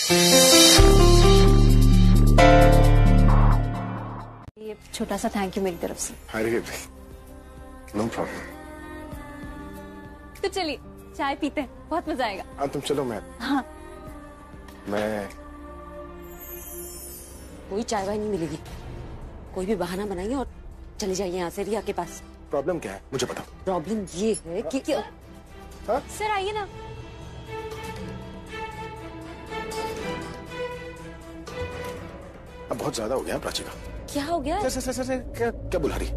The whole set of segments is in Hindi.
ये छोटा सा थैंक यू मेरी तरफ से। अरे नो प्रॉब्लम। तो चलिए चाय पीते हैं, बहुत मजा आएगा। हाँ तुम चलो। हाँ मैं कोई चाय वाय नहीं मिलेगी, कोई भी बहाना बनाइए और चले जाइए यहाँ से रिया के पास। प्रॉब्लम क्या है मुझे बताओ। प्रॉब्लम ये है कि क्या? सर आइए ना। अब बहुत ज्यादा हो गया प्राची का। क्या हो गया? सर क्या बुला रही?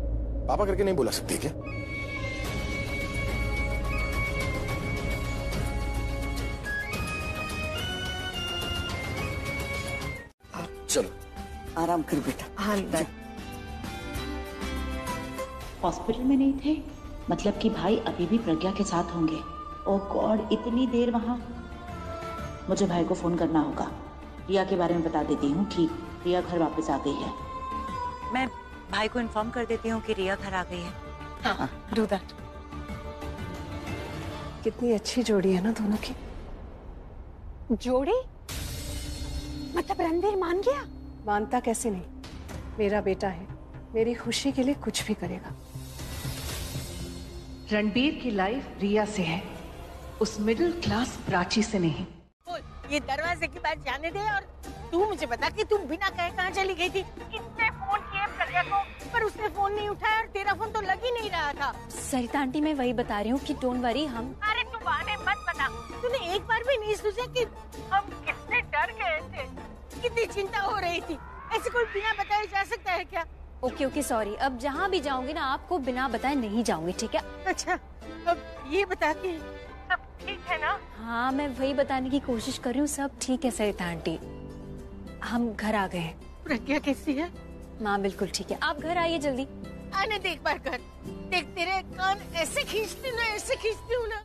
पापा करके नहीं बुला सकती क्या? चलो आराम कर बेटा। हाँ हॉस्पिटल में नहीं थे, मतलब कि भाई अभी भी प्रज्ञा के साथ होंगे। ओह गॉड, इतनी देर वहां। मुझे भाई को फोन करना होगा। रिया के बारे में बता देती हूँ। ठीक, रिया घर वापस आ गई है। मैं भाई को इन्फॉर्म कर देती हूँ कि रिया घर आ गई है। हाँ डू दैट। कितनी अच्छी जोड़ी है ना दोनों की। जोड़ी मतलब रणवीर मान गया? मानता कैसे नहीं, मेरा बेटा है, मेरी खुशी के लिए कुछ भी करेगा। रणबीर की लाइफ रिया से है, उस मिडिल क्लास प्राची से नहीं। ये दरवाजे की बात जाने दे और तू मुझे बता कि तुम बिना कहे कहाँ चली गई थी? कितने फोन किए प्रज्ञा को पर उसने फोन नहीं उठाया और तेरा फोन तो लग ही नहीं रहा था। सरिता आंटी मैं वही बता रही हूँ कि डोंट वरी हम। अरे तू बहाने मत बता, तूने एक बार भी नहीं सोचा कि हम कितने डर गए थे, कितनी चिंता हो रही थी। ऐसे कोई बिना बताए जा सकता है क्या? ओके सॉरी, अब जहाँ भी जाऊंगी ना आपको बिना बताए नहीं जाऊंगी, ठीक है? अच्छा अब ये बता कि सब ठीक है ना? हाँ मैं वही बताने की कोशिश कर रही हूँ, सब ठीक है सरिता आंटी, हम घर आ गए हैं। प्रज्ञा कैसी है? माँ बिल्कुल ठीक है, आप घर आइए जल्दी। आने देख बार कर, देख तेरे कान ऐसे खींचती ना, ऐसे खींचती हूँ ना।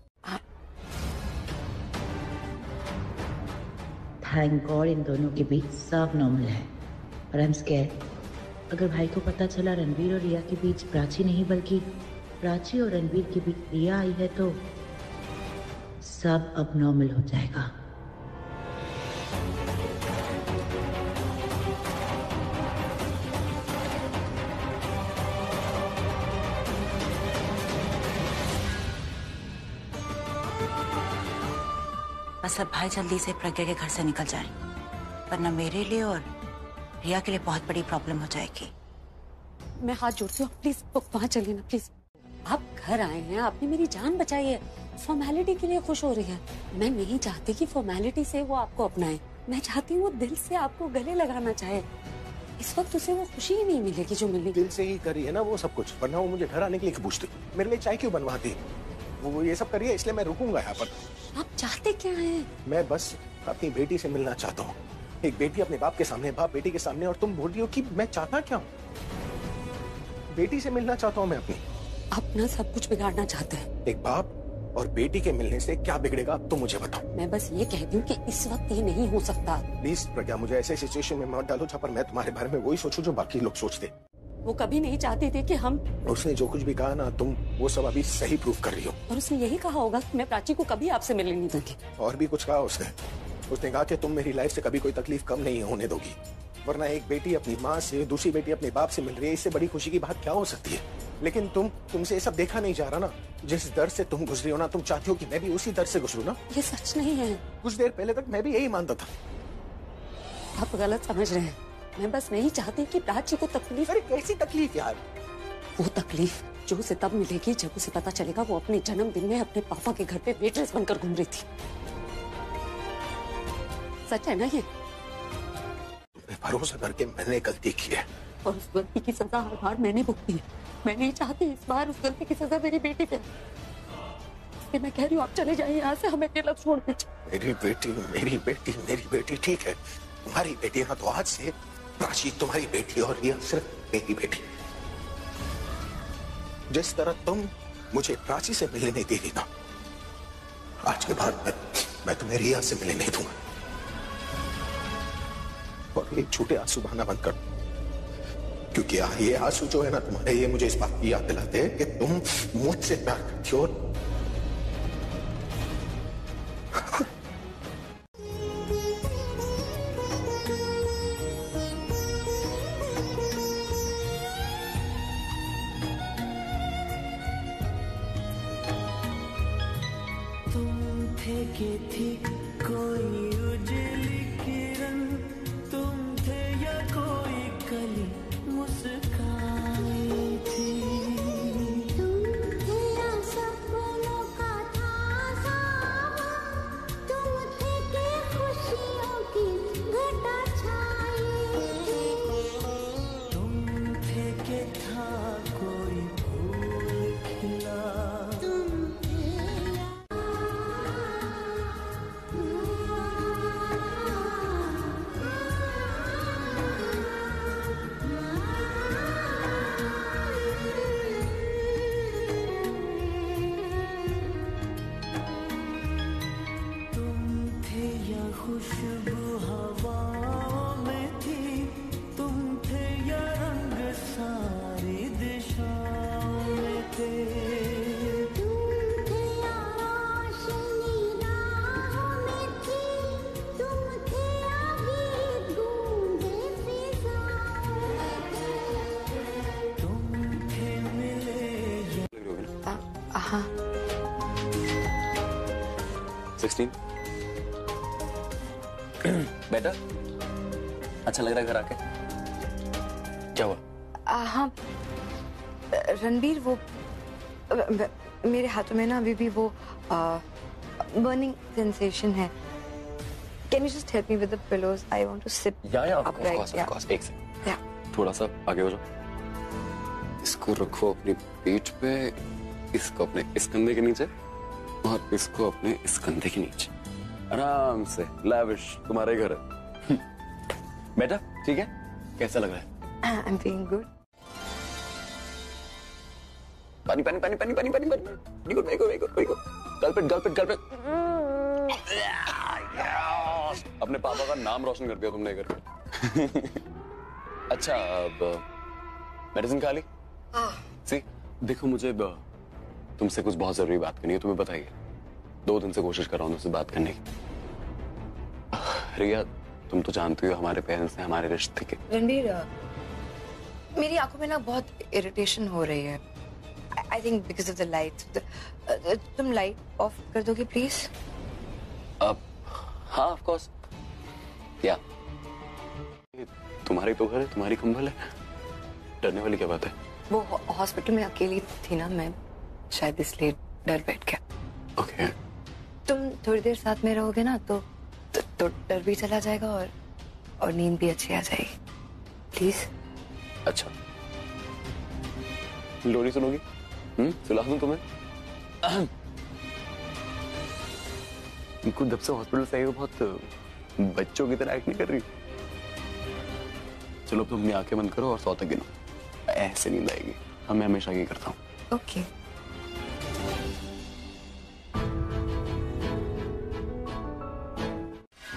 थैंक गॉड इन दोनों के बीच सब नॉर्मल है। और आई एम स्कैर्ड, अगर भाई को पता चला रणवीर और रिया के बीच प्राची नहीं बल्कि प्राची और रणवीर के बीच रिया आई है तो सब अब नॉर्मल हो जाएगा। बस अब भाई जल्दी से प्रज्ञा के घर से निकल जाए, वरना मेरे लिए और रिया के लिए बहुत बड़ी प्रॉब्लम हो जाएगी। मैं हाथ जोड़ती हूँ, प्लीज वहाँ चलिए ना प्लीज। आप घर आए हैं, आपने मेरी जान बचाई है, फॉर्मेलिटी के लिए खुश हो रही है। मैं नहीं चाहती कि फॉर्मेलिटी से वो आपको अपनाए, मैं चाहती हूँ वो दिल से आपको गले लगाना चाहे। इस वक्त उसे वो खुशी ही नहीं मिलेगी जो मिलेगी। दिल से ही करी है ना वो सब कुछ, वरना वो मुझे घर आने के लिए पूछती, मेरे लिए चाय क्यों बनवाती? वो ये सब करी है इसलिए मैं रुकूंगा यहाँ पर। आप चाहते क्या हैं? मैं बस अपनी बेटी से मिलना चाहता हूँ। एक बेटी अपने बाप के सामने, बाप बेटी के सामने, और तुम बोल रही हो कि मैं चाहता क्या हूँ? बेटी से मिलना चाहता हूँ मैं अपनी। अपना सब कुछ बिगाड़ना चाहते हैं। एक बाप और बेटी के मिलने से क्या बिगड़ेगा तुम मुझे बताओ। मैं बस ये कहती हूँ कि इस वक्त ये नहीं हो सकता। प्लीज प्रज्ञा, मुझे ऐसे सिचुएशन में मत डालो जहाँ पर मैं तुम्हारे बारे में वही सोचूं जो बाकी लोग सोचते। वो कभी नहीं चाहते थे कि हम। उसने जो कुछ भी कहा ना, तुम वो सब अभी सही प्रूफ कर रही हो। और उसने यही कहा होगा कि मैं प्राची को कभी आपसे मिलने नहीं दूंगी। और भी कुछ कहा उसने। उसने कहा कि तुम मेरी लाइफ से कभी कोई तकलीफ कम नहीं होने दोगी, वरना एक बेटी अपनी माँ से, दूसरी बेटी अपने बाप से मिल रही है, इससे बड़ी खुशी की बात क्या हो सकती है? लेकिन तुमसे ये सब देखा नहीं जा रहा ना। जिस दर से तुम गुजरी हो ना, तुम चाहती हो कि मैं भी उसी दर से गुजरूं ना। ये सच नहीं है। कुछ देर पहले तक मैं भी यही मानता था। आप गलत समझ रहे हैं। मैं बस नहीं चाहती कि प्राची को तकलीफ। अरे कैसी तकलीफ यार? वो तकलीफ जो उसे तब मिलेगी जब उसे पता चलेगा वो अपने जन्मदिन में अपने पापा के घर पे वेट्रेस बनकर घूम रही थी। सच है ना ये? भरोसा करके मैंने गलती की है और उस गलती की सजा हर बार मैंने भुगती है। मैं नहीं चाहती इस बार उस गलती की सजा मेरी बेटी पे। इसलिए मैं कह रही हूँ आप चले जाइए यहाँ से, हमें अकेला छोड़ दीजिए। मेरी बेटी ठीक है। तुम्हारी बेटी ना, तो आज से प्राची तुम्हारी बेटी और रिया सिर्फ मेरी बेटी। जिस तरह तुम मुझे प्राची से मिलने नहीं दे रही ना, आज के बाद मैं तुम्हें रिया से मिलने नहीं दूंगा। और ये झूठे आंसू बहाना बंद कर, क्योंकि ये आंसू जो है ना तुम्हारे, ये मुझे इस बात की याद दिलाते हैं कि तुम मुझसे प्यार करती हो। के थी कोई उजली किरण, तुम थे या कोई कली मुस्काई थी। तुम थे या सपनों का था तुम थे कि खुशियों की घटा छाई। तुम थे कि था कोई फूल खिला। खुशबू हवाओं में थी, तुम थे या रंग सारी दिशाओं में थे। तुम थे या रोशनी राहों में थी, तुम थे या गीत गूंजे फिजाओं में थे। तुम थे मिले हाँ 16 बेटा अच्छा लग रहा है घर आके? क्या हुआ? हाँ रणबीर, वो मेरे हाथों में ना अभी भी वो बर्निंग सेंसेशन है। Can you just help me with the pillows? I want to sit of course एक सेकंड थोड़ा सा आगे हो जाओ। इसको रखो अपनी पीठ पे, इसको अपने इस कंधे के नीचे और इसको अपने इस कंधे के नीचे। आराम से लाविश तुम्हारे घर है। बेटा ठीक है? कैसा लग रहा है? I am feeling good. पानी पानी पानी पानी पानी पानी पानी वेरी गुड गलपेट अपने पापा का नाम रोशन कर दिया तुमने करके। अच्छा अब मेडिसिन खा ली? सी देखो मुझे तुमसे कुछ बहुत जरूरी बात करनी है, तुम्हें बताइए 2 दिन से कोशिश कर रहा हूँ तुमसे बात करने की। रिया तुम तो जानती हो हमारे पेरेंट्स ने हमारे रिश्ते के। रणबीर, मेरी आंखों में ना बहुत इरिटेशन हो रही है। I think because of the light. तुम लाइट ऑफ कर दोगे प्लीज? अब हाँ ऑफ कोर्स। या तुम्हारी तो घर है, तुम्हारी कंबल है, डरने वाली क्या बात है? वो हॉस्पिटल में अकेली थी ना, मैं शायद इसलिए डर बैठ गया। ओके तुम थोड़ी देर साथ में रहोगे ना तो डर भी चला जाएगा और नींद भी अच्छी आ जाएगी। प्लीज। अच्छा लोरी सुनोगी? सुला दूं तुम्हें? जब से हॉस्पिटल से आई हो बहुत बच्चों की तरह एक्ट नहीं कर रही। चलो तुम अपनी आंखें बंद करो और 100 तक गिनो, ऐसे नींद आएगी। मैं हमेशा ये करता हूँ। ओके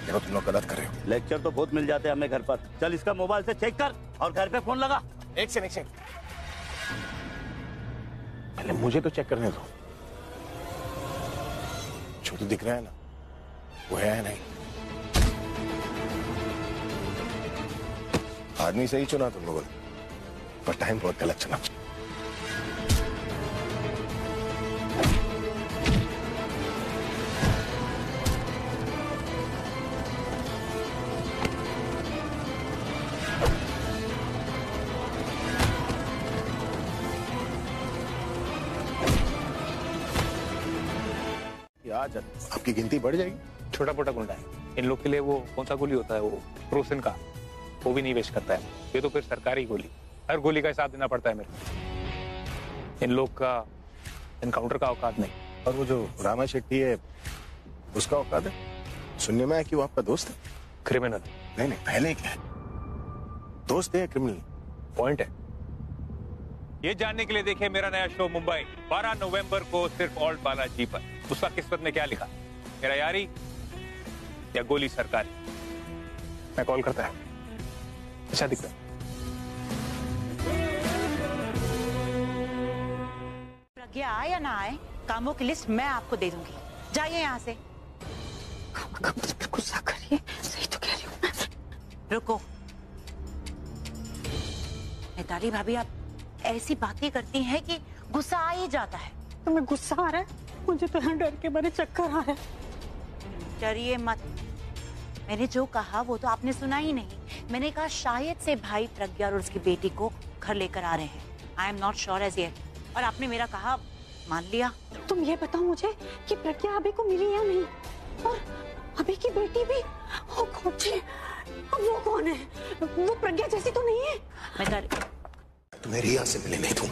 देखो तुम लोग गलत कर रहे हो। लेक्चर तो बहुत मिल जाते हैं हमें घर पर। चल इसका मोबाइल से चेक कर और घर पे फोन लगा। एक सेकंड पहले मुझे तो चेक करने दो। जो तो दिख रहा है ना वो है नहीं। आदमी सही चुना तुम लोगों ने, पर टाइम बहुत गलत चुना। आज आपकी गिनती बढ़ जाएगी। छोटा मोटा गुंडा है, इन लोग के लिए वो कौन सा गोली होता है, वो प्रोसिन का, वो भी नहीं वेस्ट करता है। ये तो फिर सरकारी गोली, हर गोली का हिसाब देना पड़ता है मेरे को। इन लोग का एनकाउंटर का औकात नहीं। और वो जो रामा शेट्टी है उसका औकात है? सुनने में आया कि वो आपका दोस्त है। क्रिमिनल नहीं पहले क्या है, दोस्त है क्रिमिनल? पॉइंट है। ये जानने के लिए देखिए मेरा नया शो मुंबई 12 नवंबर को सिर्फ ऑल्ट बालाजी पर। उसका किस्मत में क्या लिखा, मेरा यारी या गोली सरकारी? मैं कॉल करता है। अच्छा दिखता है। प्रज्ञा आए या ना आए, कामों की लिस्ट मैं आपको दे दूंगी। जाइए यहाँ से। गुस्सा करिए, सही तो कह रही हूँ मैं। रुको मिताली भाभी, आप ऐसी बातें करती हैं कि गुस्सा आ ही जाता है। तुम्हें गुस्सा आ रहा है? मुझे तो यहाँ डर के मारे चक्कर आ रहा है। डरिए मत। मैंने जो कहा वो तो आपने सुना ही नहीं। मैंने कहा शायद से भाई प्रज्ञा और उसकी बेटी को घर लेकर आ रहे हैं। I am not sure as yet. और आपने मेरा कहा मान लिया। तुम ये बताओ मुझे कि प्रज्ञा अभी को मिली या नहीं, और अभी की बेटी भी। ओ गॉड जी, वो कौन है? वो प्रज्ञा जैसी तो नहीं है। मैं कर तुम्हें रिया से मिले नहीं तुम।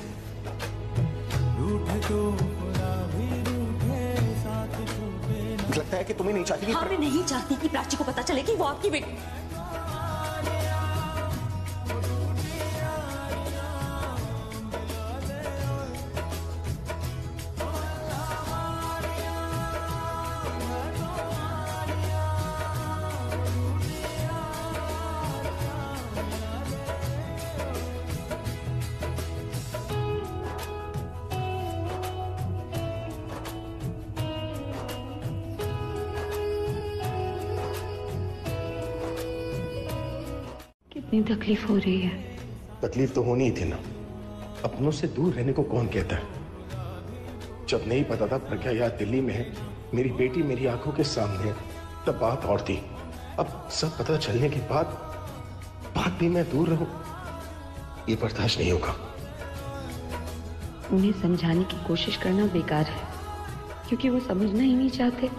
लगता है कि तुम्हें नहीं चाहती कि हाँ, मैं नहीं चाहती कि प्राची को पता चले कि वो आपकी बेटी। कितनी तकलीफ हो रही है। तकलीफ तो होनी ही थी ना, अपनों से दूर रहने को कौन कहता है। जब नहीं पता था प्रज्ञा यहाँ दिल्ली में है, मेरी बेटी मेरी आंखों के सामने है, तब बात और थी। अब सब पता चलने के बाद भी मैं दूर रहूं, ये बर्दाश्त नहीं होगा। उन्हें समझाने की कोशिश करना बेकार है, क्योंकि वो समझना ही नहीं चाहते।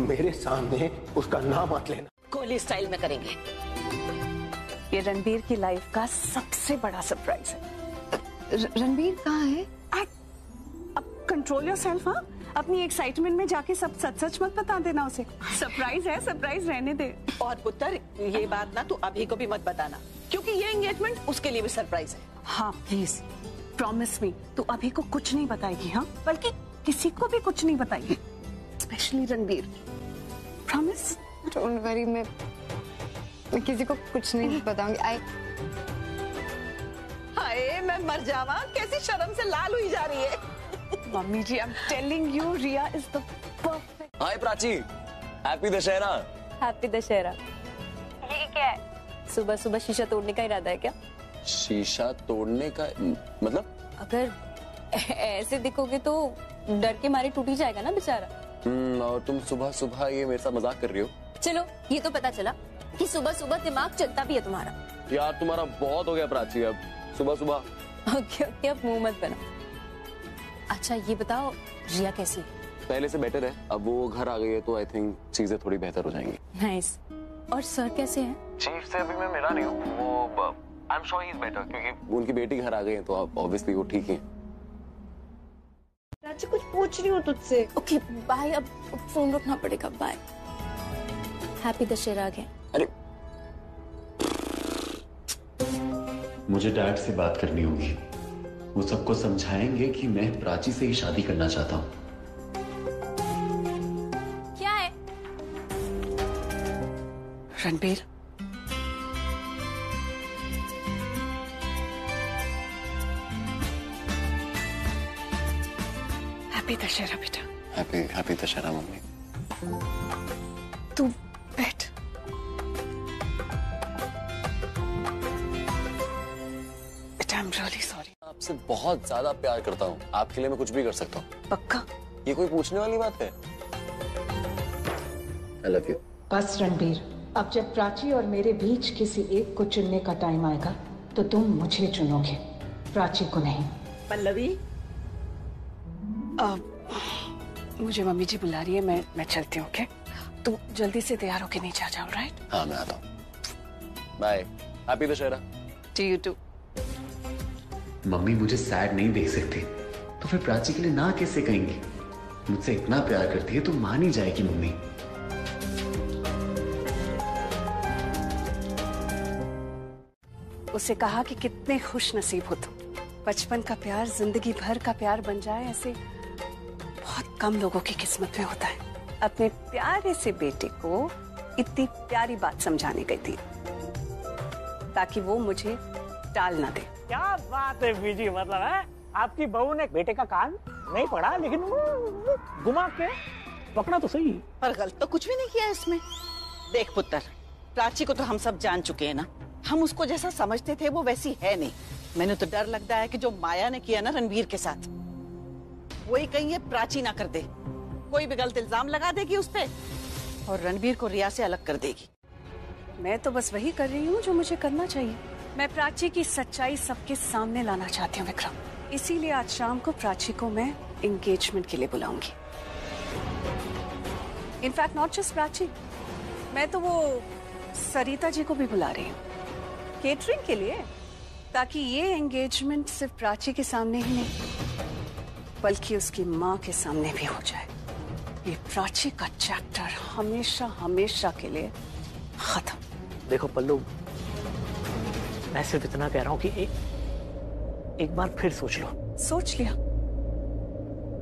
मेरे सामने उसका नाम मत लेना। कोहली स्टाइल में करेंगे। ये रणबीर की लाइफ का सबसे बड़ा सरप्राइज है। रणबीर कहाँ है? अब कंट्रोल योरसेल्फ। हाँ, अपनी एक्साइटमेंट में जाके सब सच सच मत बता देना उसे। सरप्राइज है, सरप्राइज रहने दे। और पुत्र, ये बात ना तू अभी को भी मत बताना, क्योंकि ये एंगेजमेंट उसके लिए भी सरप्राइज है। हाँ प्लीज प्रॉमिस मी, तू अभी को कुछ नहीं बताएगी। हाँ, बल्कि किसी को भी कुछ नहीं बताएगी, specially Ranbir. Promise? Don't worry, मैं किसी को कुछ नहीं बताऊंगी। हाय मैं मर जावा, कैसी शर्म से लाल हुई जा रही है। Mummy ji, I am telling you, Riya is the perfect. Hi Prachi, happy Dussehra. Happy Dussehra. ये क्या है? सुबह सुबह शीशा तोड़ने का इरादा है क्या? शीशा तोड़ने का मतलब? अगर ऐसे दिखोगे तो डर के मारे टूट ही जाएगा ना बेचारा। और तुम सुबह सुबह ये मेरे साथ मजाक कर रही हो? चलो, ये तो पता चला कि सुबह सुबह दिमाग चलता भी है तुम्हारा। यार तुम्हारा बहुत हो गया प्राची, अब सुबह सुबह। ओके, अब मुंह मत बना। अच्छा ये बताओ, रिया कैसी? पहले से बेटर है, अब वो घर आ गई है तो आई थिंक चीजें थोड़ी बेहतर हो जाएंगी। नाइस। और सर कैसे हैं? चीफ से अभी मैं मिला नहीं हूँ, वो I am sure he is better, क्योंकि उनकी बेटी घर आ गई है तो अब ऑब्वियसली वो ठीक है। प्राची कुछ पूछ रही हूँ तुझसे। ओके बाय, अब फोन रखना पड़ेगा, बाय। Happy Dussehra again. अरे मुझे डैड से बात करनी होगी, वो सबको समझाएंगे कि मैं प्राची से ही शादी करना चाहता हूँ। क्या है? रणबीर, हैप्पी दशहरा बेटा। Happy Dussehra mummy. तू बैठ। बेटा आई एम रियली सॉरी। आपसे बहुत ज्यादा प्यार करता हूँ, आपके लिए मैं कुछ भी कर सकता हूँ। पक्का? ये कोई पूछने वाली बात है? I love you। बस रणबीर, अब जब प्राची और मेरे बीच किसी एक को चुनने का टाइम आएगा तो तुम मुझे चुनोगे, प्राची को नहीं। पल्लवी, मुझे मम्मी जी बुला रही है, मैं चलती हूँ। ओके, तू जल्दी से तैयार होके नीचे आ जाओ। राइट? हाँ मैं आता हूँ। Bye, happy Dussehra. To you too. Mummy मुझे सैड नहीं देख सकती, तो फिर प्राची के लिए ना कैसे कहेंगी? मुझसे इतना प्यार करती है तो मान ही जाएगी मम्मी। उसे कहा कि कितने खुश नसीब हो तुम, बचपन का प्यार जिंदगी भर का प्यार बन जाए, ऐसे बहुत कम लोगों की किस्मत में होता है। अपने प्यारे से बेटे को इतनी प्यारी बात समझाने गई थी ताकि वो मुझे टाल ना दे। क्या बात है बीजी, मतलब है आपकी बहू ने बेटे का कान नहीं पड़ा लेकिन वो घुमा के पकड़ा तो सही। पर गलत तो कुछ भी नहीं किया इसमें। देख पुत्र, प्राची को तो हम सब जान चुके हैं ना, हम उसको जैसा समझते थे वो वैसी है नहीं। मैंने तो डर लगता है कि जो माया ने किया ना रणवीर के साथ, वही कहीं ये प्राची ना कर दे, कोई भी गलत इल्जाम लगा देगी उस पे और रणवीर को रिया से अलग कर देगी। मैं तो बस वही कर रही हूँ जो मुझे करना चाहिए। मैं प्राची की सच्चाई सबके सामने लाना चाहती हूँ विक्रम, इसीलिए आज शाम को प्राची को मैं एंगेजमेंट के लिए बुलाऊंगी। इनफैक्ट नॉट जस्ट प्राची, मैं तो वो सरिता जी को भी बुला रही हूँ केटरिंग के लिए, ताकि ये एंगेजमेंट सिर्फ प्राची के सामने ही नहीं बल्कि उसकी माँ के सामने भी हो जाए। ये प्राची का चैप्टर हमेशा हमेशा के लिए खत्म। देखो पल्लू, मैं सिर्फ इतना कह रहा हूँ कि एक बार फिर सोच लो। सोच लिया,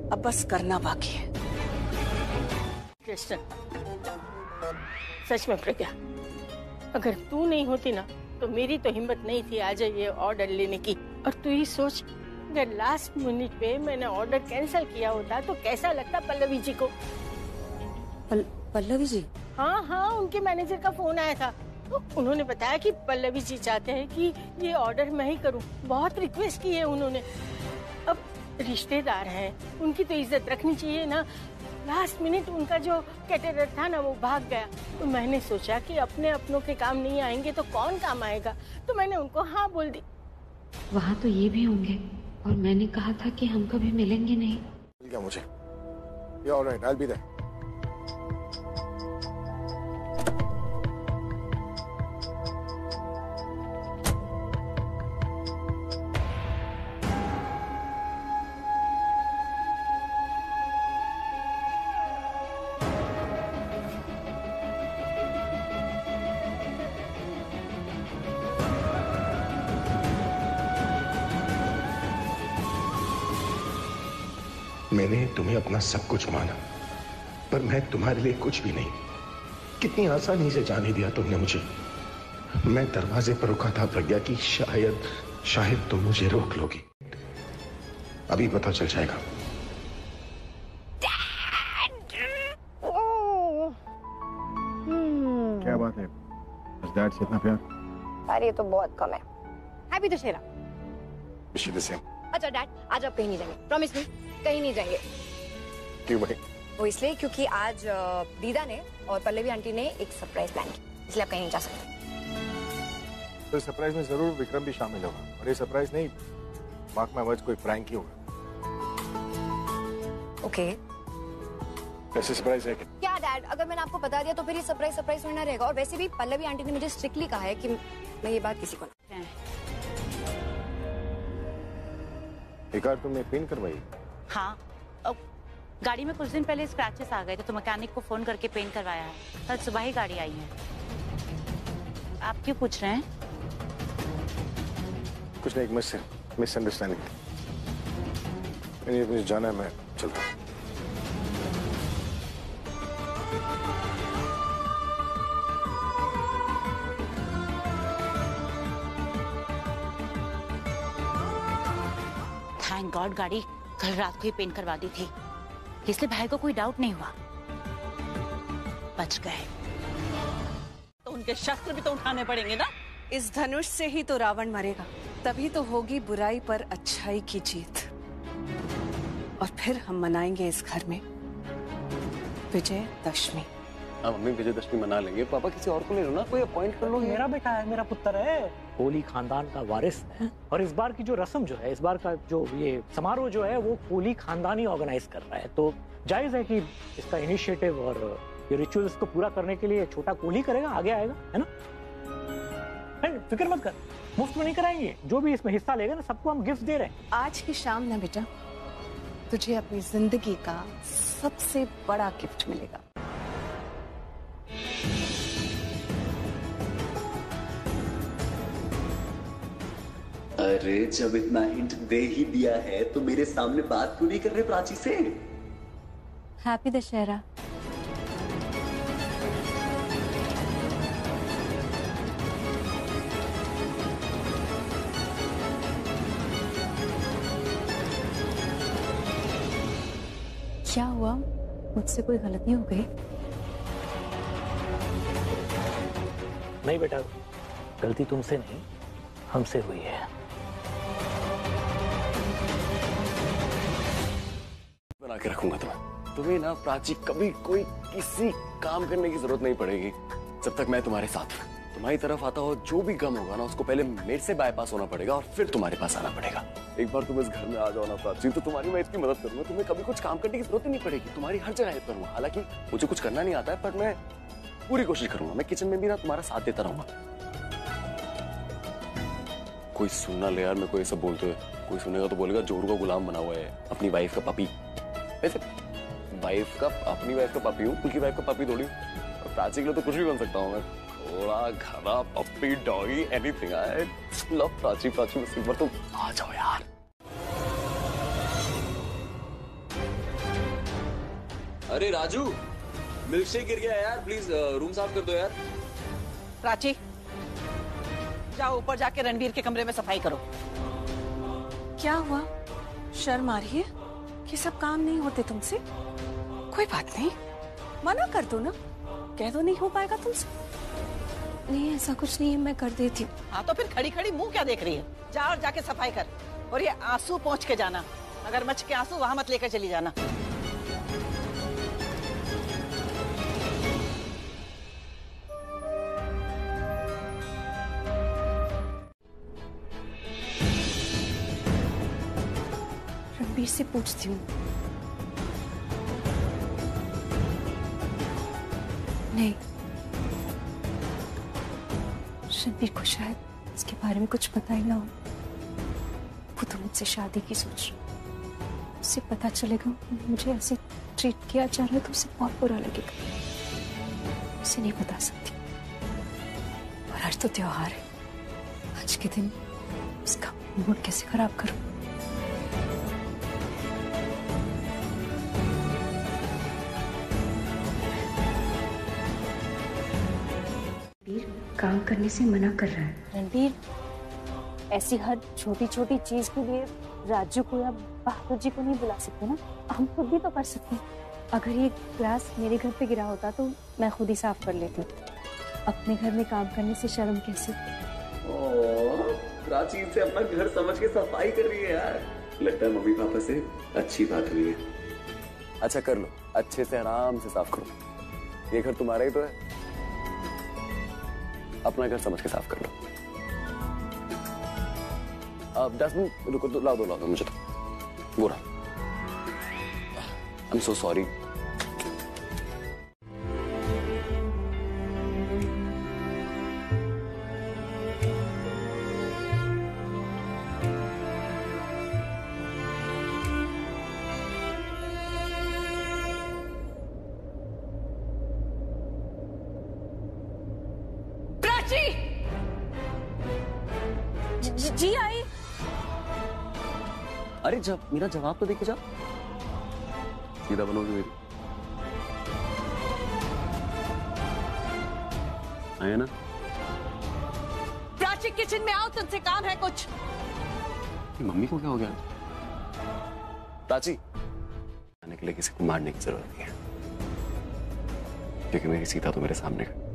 अब बस करना बाकी है। कृष्ण, सच में प्रज्ञा, अगर तू नहीं होती ना तो मेरी तो हिम्मत नहीं थी आज ये ऑर्डर लेने की। और तू ही सोच, अगर लास्ट मिनट पे मैंने ऑर्डर कैंसिल किया होता तो कैसा लगता पल्लवी जी को। पल्लवी जी? हाँ हाँ, उनके मैनेजर का फोन आया था तो उन्होंने बताया कि पल्लवी जी चाहते हैं कि ये ऑर्डर मैं ही करूं। बहुत रिक्वेस्ट की है उन्होंने। अब रिश्तेदार हैं, उनकी तो इज्जत रखनी चाहिए ना। लास्ट मिनट उनका जो कैटरर था ना वो भाग गया, तो मैंने सोचा कि अपने अपनों के काम नहीं आएंगे तो कौन काम आएगा, तो मैंने उनको हाँ बोल दी। वहाँ तो ये भी होंगे और मैंने कहा था कि हम कभी मिलेंगे नहीं। मिल गया मुझे। Yeah, all right, I'll be there. मैंने तुम्हें अपना सब कुछ माना, पर मैं तुम्हारे लिए कुछ भी नहीं। कितनी आसानी से जाने दिया तुमने मुझे। मैं दरवाजे पर रुका था प्रज्ञा की शायद तुम मुझे रोक लोगी। अभी पता चल जाएगा। क्या बात है, डैड से इतना प्यार? यार ये तो बहुत कम है। Happy Dussehra. Wish you the same. अच्छा डैड, आज आप कहीं नहीं जाएंगे, प्रॉमिस मी, कहीं नहीं जाएंगे। क्यों भाई? वो इसलिए क्योंकि आज दीदा ने और पल्लवी आंटी ने एक सरप्राइज प्लान किया, इसलिए आप कहीं नहीं जा सकते। तो सरप्राइज में जरूर विक्रम भी शामिल होगा, और ये सरप्राइज नहीं, मार्क माय वर्ड्स, कोई प्रैंक ही होगा। ओके। कैसे सरप्राइज है? क्या डैड, अगर मैंने आपको बता दिया तो फिर ये सरप्राइज होना रहेगा। और वैसे भी पल्लवी आंटी ने मुझे स्ट्रिक्टली कहा है कि मैं ये बात किसी को ना। एक बार तुमने पेंट करवाई? हाँ, गाड़ी में कुछ दिन पहले स्क्रैचेस आ गए थे तो मैकेनिक को फोन करके पेंट करवाया है। कल सुबह ही गाड़ी आई है। आप क्यों पूछ रहे हैं? कुछ नहीं, एक मिसअंडरस्टैंडिंग। मुझे जाना है, मैं चलता हूँ। थैंक गॉड गाड़ी कल रात को ही पेंट करवा दी थी, इसलिए भाई को कोई डाउट नहीं हुआ, बच गए। तो उनके शस्त्र भी तो उठाने पड़ेंगे ना। इस धनुष से ही तो रावण मरेगा, तभी तो होगी बुराई पर अच्छाई की जीत, और फिर हम मनाएंगे इस घर में विजयदशमी। अब मम्मी विजयदशमी मना लेंगे, पापा किसी और को ले लो ना, कोई अपॉइंट कर लो। मेरा बेटा है, मेरा पुत्र है, कोहली खानदान का वारिस है। और इस बार की जो रस्म जो है, इस बार का जो ये समारोह जो है वो कोहली खानदान ही ऑर्गेनाइज कर रहा है, तो जायज है कि इसका इनिशिएटिव और ये रिचुअल्स को पूरा करने के लिए छोटा कोहली करेगा, आगे आएगा, है ना? फिक्र मत कर, मुफ्त में नहीं कराएंगे। जो भी इसमें हिस्सा लेगा ना, सबको हम गिफ्ट दे रहे हैं। आज की शाम ना बेटा, तुझे अपनी जिंदगी का सबसे बड़ा गिफ्ट मिलेगा। अरे जब इतना हिंट दे ही दिया है तो मेरे सामने बात क्यों नहीं कर रहे प्राची से? हैप्पी दशहरा। क्या हुआ, मुझसे कोई गलती हो गई? नहीं बेटा, गलती तुमसे नहीं, हमसे हुई है। बना के रखूंगा तुम्हें ना प्राची, कभी कोई किसी काम करने की जरूरत नहीं पड़ेगी जब तक मैं तुम्हारे साथ हूं। तुम्हारी तरफ आता हो जो भी गम होगा ना, उसको पहले मेरे से बाईपास होना पड़ेगा और फिर तुम्हारे पास आना पड़ेगा। एक बार तुम इस घर में आ जाओ ना प्राची, तो तुम्हारी मैं इतनी मदद करूंगा, तुम्हें कभी कुछ काम करने की जरूरत ही नहीं पड़ेगी। तुम्हारी हर जगह हेल्प करूंगा। हालांकि मुझे कुछ करना नहीं आता है, पर मैं पूरी कोशिश करूंगा। मैं किचन में भी ना तुम्हारा साथ देता रहूंगा। कोई सुनना ले यार, मेरे को ये सब बोलते हुए। कोई सुनेगा तो बोलेगा जोरू का गुलाम बना हुआ है, अपनी वाइफ का पपी। वैसे अपनी वाइफ का पपी हूँ, उनकी वाइफ का पपी थोड़ी हूँ। प्राची के लिए तो कुछ भी बन सकता हूँ मैं। थोड़ा घना puppy doggy anything. I love Prachi. Prachi बस एक बार तुम आ जाओ यार। अरे राजू, मिल्कशेक गिर गया यार, प्लीज रूम साफ कर दो यार। प्राची, जाओ ऊपर जाके रणवीर के कमरे में सफाई करो। क्या हुआ? शर्म आ रही है? ये सब काम नहीं होते तुमसे? कोई बात नहीं, मना कर दो ना, कह दो नहीं हो पाएगा तुमसे। नहीं, ऐसा कुछ नहीं है, मैं कर देती हूँ। हाँ तो फिर खड़ी खड़ी मुंह क्या देख रही है? जा और जाके सफाई कर। और ये आंसू पोंछ के जाना, अगर मच के आंसू वहां मत लेकर चली जाना। रणबीर से पूछती हूँ। नहीं, रणबीर को शायद इसके बारे में कुछ पता ही ना हो। वो तो मुझसे शादी की सोच रहा। उसे पता चलेगा मुझे ऐसे ट्रीट किया जा रहा है तो उसे बहुत बुरा लगेगा। उसे नहीं बता सकती। और आज तो त्योहार है, आज के दिन उसका मूड कैसे खराब करूं? काम करने से मना कर रहा है। रणबीर, ऐसी हर छोटी छोटी चीज के लिए राजू को या बहादुर जी को नहीं बुला सकते ना, हम खुद भी तो कर सकते हैं। अगर ये ग्लास मेरे घर पे गिरा होता तो मैं खुद ही साफ कर लेती। अपने घर में काम करने से शर्म कैसे? प्राची से अपना घर समझ के सफाई कर रही है यार। लगता है मम्मी पापा से अच्छी बात हुई है। अच्छा कर लो, अच्छे से आराम से साफ करो। ये घर तुम्हारा ही तो है, अपना घर समझ के साफ कर लो। अब 10 मिनट रुको तो ला दो मुझे तो बुरा। I am so sorry. जी आई। अरे जब मेरा जवाब तो देखे जा, सीधा बनोगी मेरी। आया ना? प्राची किचन में आओ, तुमसे काम है कुछ। मम्मी को क्या हो गया? प्राची, आने के लिए किसी को मारने की जरूरत नहीं है, क्योंकि मेरी सीता तो मेरे सामने है।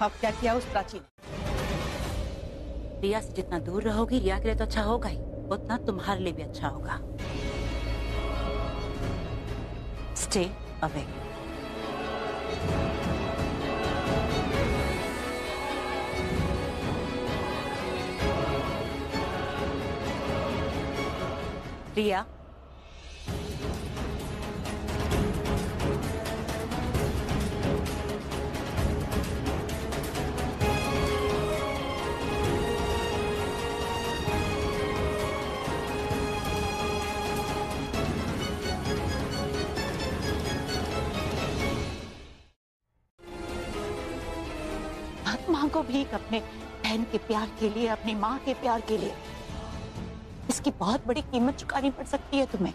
अब क्या किया उस प्राची ने? रिया से जितना दूर रहोगी, रिया के लिए तो अच्छा होगा ही, उतना तुम्हारे लिए भी अच्छा होगा। Stay away. रिया, मांगो भीख अपने बहन के प्यार के लिए, अपनी माँ के प्यार के लिए। इसकी बहुत बड़ी कीमत चुकानी पड़ सकती है तुम्हें।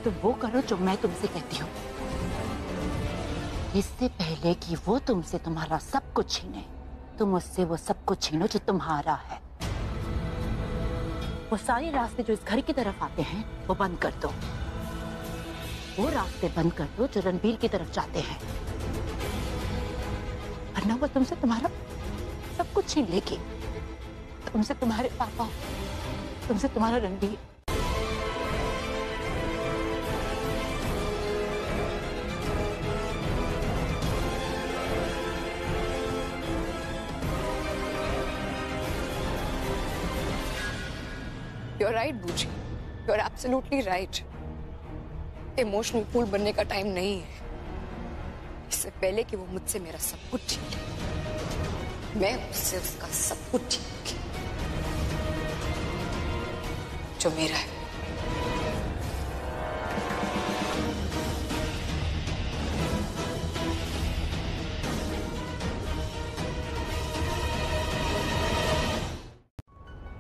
तो वो करो जो मैं तुमसे कहती हूँ, इससे पहले कि वो तुमसे तुम्हारा सब कुछ छीने, तुम उससे वो सब कुछ छीनो जो तुम्हारा है। वो सारे रास्ते जो इस घर की तरफ आते हैं वो बंद कर दो। वो रास्ते बंद कर दो जो रणबीर की तरफ जाते हैं, वरना वो तुमसे तुम्हारा सब कुछ छीन लेगी। तुमसे तुम्हारे पापा, तुमसे तुम्हारा रणबीर। You're right, बूजी। You're absolutely right. Emotional pool बनने का टाइम नहीं है। इससे पहले कि वो मुझसे मेरा सब कुछ छीन ले, मैं उससे उसका सब कुछ छीन जो मेरा है।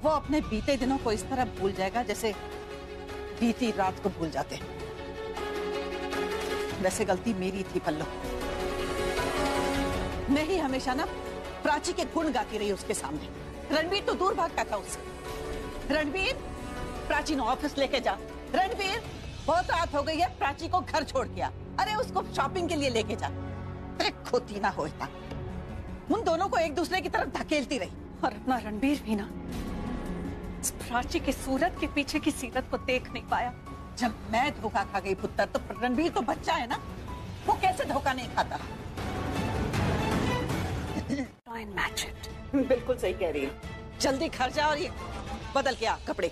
वो अपने बीते दिनों को इस तरह भूल जाएगा जैसे बीती रात को भूल जाते हैं। वैसे गलती मेरी थी पल्लू। मैं ही हमेशा ना प्राची के गुण गाती रही उसके सामने। रणबीर तो दूर भागता था उससे। रणबीर, प्राची ने ऑफिस लेके जा। रणबीर, बहुत रात हो गई है, प्राची को घर छोड़ दिया। अरे उसको शॉपिंग के लिए लेके जा। अरे खोती ना होता। उन दोनों को एक दूसरे की तरफ धकेलती रही। और अपना रणबीर भी ना इस प्राची की सूरत के पीछे की सीरत को देख नहीं पाया। जब मैं धोखा खा गई पुत्र, तो रणबीर तो बच्चा है ना, वो कैसे धोखा नहीं खाता? बिल्कुल सही कह रही है। जल्दी घर जा और ये बदल के आ कपड़े।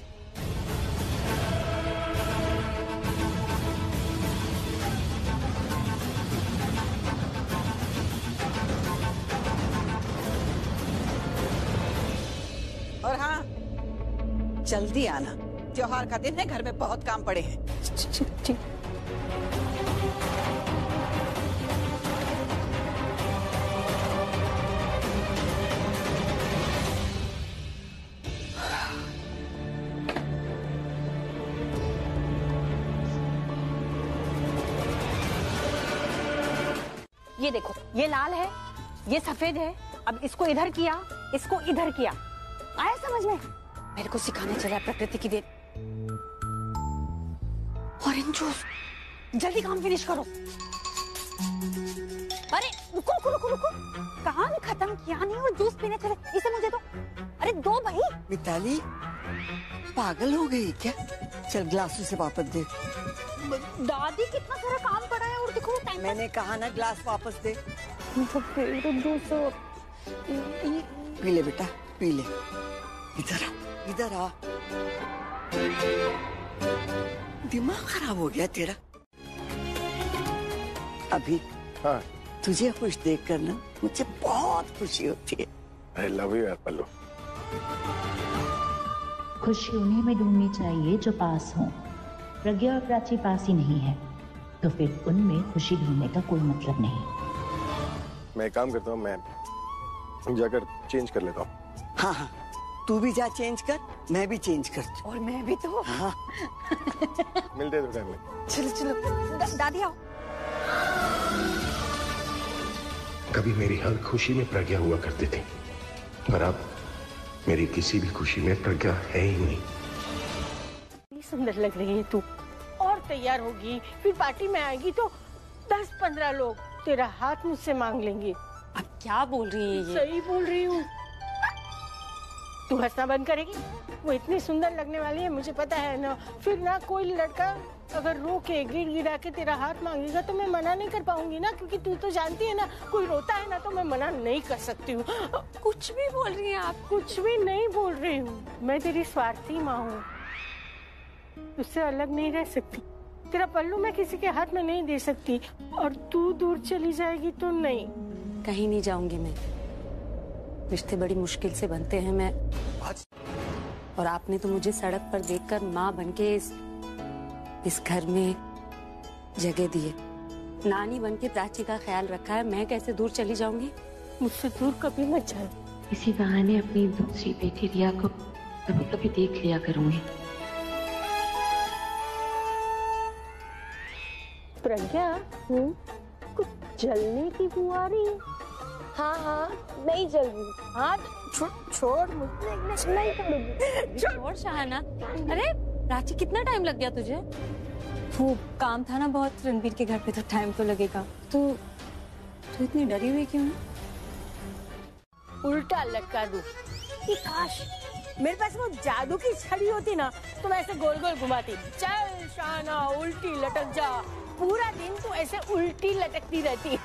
और हाँ, जल्दी आना, त्योहार का दिन है, घर में बहुत काम पड़े हैं। ठीक। ये देखो, ये लाल है, ये सफेद है। अब इसको इधर किया, इसको इधर किया, आया समझ में? मेरे को सिखाने चला प्रकृति की देन। ऑरेंज जूस, जल्दी काम फिनिश करो। अरे रुको रुको रुको रुको, काम खत्म किया नहीं और जूस पीने चले। इसे मुझे दो। अरे दो भाई। मिताली पागल हो गई क्या? चल ग्लास उसे वापस दे। दादी कितना सारा काम पड़ा है और देखो टाइम। मैंने कहा ना ग्लास वापस दे। पी ले बेटा, पी ले। इधर आ, इधर आ। दिमाग खराब हो गया तेरा। अभी हाँ, तुझे खुश देखकर ना मुझे बहुत खुशी होती है। I love you यार पल्लू। खुशी उन्हीं में ढूंढनी चाहिए जो पास हो। प्रज्ञा और प्राची पास ही नहीं है, तो फिर उनमें खुशी ढूंढने का कोई मतलब नहीं। मैं एक काम करता हूँ, मैं जाकर चेंज कर लेता हूँ। हाँ हाँ, तू भी जा चेंज कर, मैं भी चेंज करती हूँ। और मैं भी तो। हाँ। मिलते हैं दुकान में। चलो चलो दादी आओ। कभी मेरी हर खुशी में प्रज्ञा हुआ करती थी, पर अब मेरी किसी भी खुशी में प्रज्ञा है ही नहीं। सुंदर लग रही है तू। और तैयार होगी, फिर पार्टी में आएगी तो 10-15 लोग तेरा हाथ मुझसे मांग लेंगे। अब क्या बोल रही है ये? सही बोल रही हूँ। तू हंसना बंद करेगी? वो इतनी सुंदर लगने वाली है, मुझे पता है ना। फिर ना कोई लड़का अगर रो के गिड़ा के तेरा हाथ मांगेगा तो मैं मना नहीं कर पाऊंगी ना, क्योंकि तू तो जानती है ना, कोई रोता है ना तो मैं मना नहीं कर सकती हूँ। कुछ भी बोल रही हैं आप? कुछ भी नहीं बोल रही हूँ, मैं तेरी स्वार्थी माँ हूँ, उससे अलग नहीं रह सकती। तेरा पल्लू मैं किसी के हाथ में नहीं दे सकती, और तू दूर चली जाएगी तो नहीं। कहीं नहीं जाऊंगी मैं। रिश्ते बड़ी मुश्किल से बनते हैं। मैं और आपने तो मुझे सड़क पर देखकर माँ बनके इस घर में जगह दी है। नानी बन के प्राची का ख्याल रखा है, मैं कैसे दूर चली जाऊंगी? मुझसे दूर कभी मत जाओ। इसी बहाने अपनी दूसरी बेटी रिया को कभी कभी देख लिया करूंगी। प्रज्ञा, कुछ जलने की बू आ रही है। हाँ नहीं जल रही। हाँ छोड़, मुझे नहीं करूंगी। छोड़ शाहाना। अरे प्राची, कितना टाइम लग गया तुझे? वो काम था ना बहुत रणबीर के घर पे, तो टाइम तो लगेगा। तो इतनी डरी हुई क्यों है? उल्टा लटका दूं। कि काश मेरे पास वो जादू की छड़ी होती ना, तो मैं ऐसे गोल गोल घुमाती। चल शाना, उल्टी लटक जा। पूरा दिन तू ऐसे उल्टी लटकती रहती।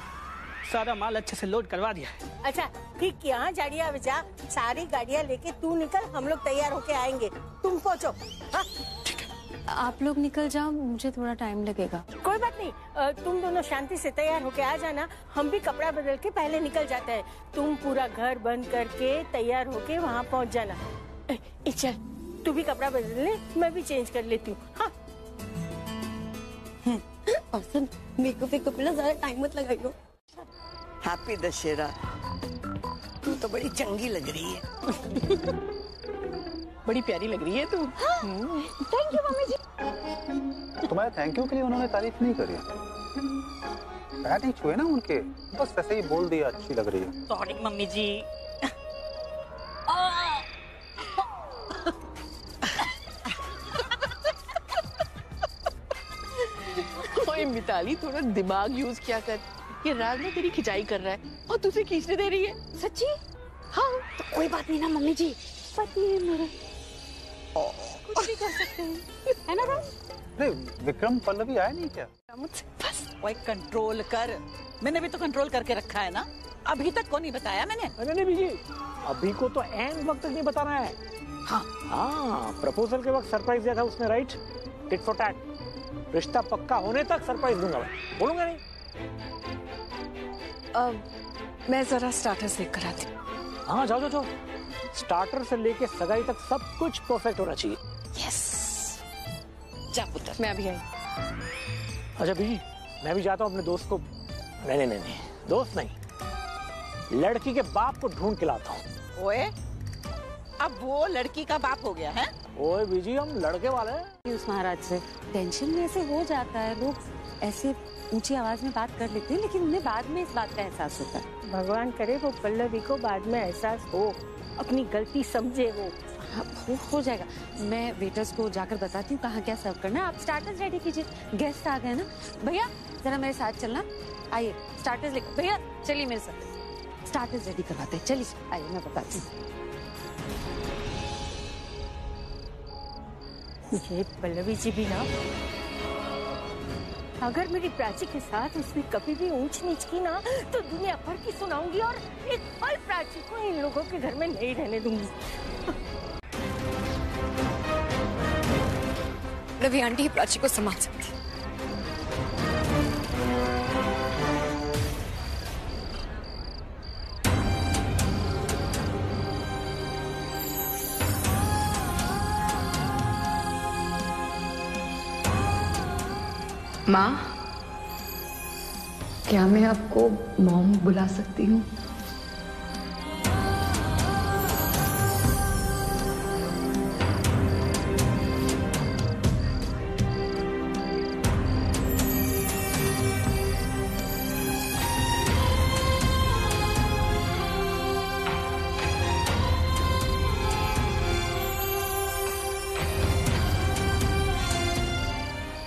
सारा माल अच्छे से लोड करवा दिया है। अच्छा ठीक किया। जाड़िया बेचा, सारी गाड़ियाँ लेके तू निकल, हम लोग तैयार होके आएंगे। तुम पहुँचो। हाँ? आप लोग निकल जाओ, मुझे थोड़ा टाइम लगेगा। कोई बात नहीं, तुम दोनों शांति से तैयार होके आ जाना। हम भी कपड़ा बदल के पहले निकल जाते हैं। तुम पूरा घर बंद करके तैयार होके वहाँ पहुँच जाना। चल तू भी कपड़ा बदल ले, मैं भी चेंज कर लेती हूँ। हाँ और सुन, मेकअप पे ज्यादा टाइम मत लगाइयो। हैप्पी दशहरा। तू तो बड़ी चंगी लग रही है। बड़ी प्यारी लग रही है तू। थैंक यू मम्मी जी। तुम्हारे थैंक यू के लिए उन्होंने तारीफ नहीं करी, पैर नहीं छुए ना उनके, बस ऐसे ही बोल दिया अच्छी लग रही है। सॉरी मम्मी जी। ओए मिताली, थोड़ा दिमाग यूज किया कर। ये राज ना तेरी खिंचाई कर रहा है और तुझे खींचने दे रही है। सच्ची? हाँ तो कोई बात नहीं ना मम्मी जी, पति है मेरे, कुछ भी कर सकते हैं, है ना राज? अरे विक्रम पल्लवी आया नहीं क्या? बस वही कंट्रोल कर। मैंने भी तो कंट्रोल करके रखा है ना। अभी तक को नहीं बताया मैंने। नहीं बीजी, अभी को तो एंड वक्त तक नहीं बताना है। हाँ, प्रपोजल के वक्त सरप्राइज दिया था उसने, राइट? Tit for tat. रिश्ता पक्का होने तक सरप्राइज दूंगा मैं, बोलूंगा नहीं। मैं जरा स्टार्टर्स लेकर आती हूँ। हाँ जाओ। स्टार्टर से लेके सगाई तक सब कुछ परफेक्ट होना चाहिए। यस। जा पुत्र, मैं अभी आई। अच्छा बीजी, मैं भी जाता हूँ अपने दोस्त को। नहीं, दोस्त नहीं, लड़की के बाप को ढूंढ के लाता हूँ। ओए, अब वो लड़की का बाप हो गया है? ओए बीजी, हम लड़के वाले हैं। उस महाराज से टेंशन में ऐसे हो जाता है, लोग ऐसे ऊंची आवाज में बात कर लेते हैं, लेकिन उन्हें बाद में इस बात का एहसास होता है। भगवान करे वो पल्लवी को बाद में एहसास हो, अपनी गलती समझे वो। हो जाएगा। मैं वेटर्स को जाकर बताती हूँ कहाँ क्या सर्व करना है। आप स्टार्टर्स रेडी कीजिए, गेस्ट आ गए ना। भैया जरा मेरे साथ चलना, आइए स्टार्टर्स लेकर। भैया चलिए मेरे साथ, स्टार्टर्स रेडी करवाते हैं। चलिए आइए, मैं बताती हूँ। ये पल्लवी जी भी ना, अगर मेरी प्राची के साथ उसने कभी भी ऊंच नीच की ना, तो दुनिया भर की सुनाऊंगी और एक पल प्राची को इन लोगों के घर में नहीं रहने दूंगी। रवि आंटी ही प्राची को संभाल सकती। माँ, क्या मैं आपको मॉम बुला सकती हूँ?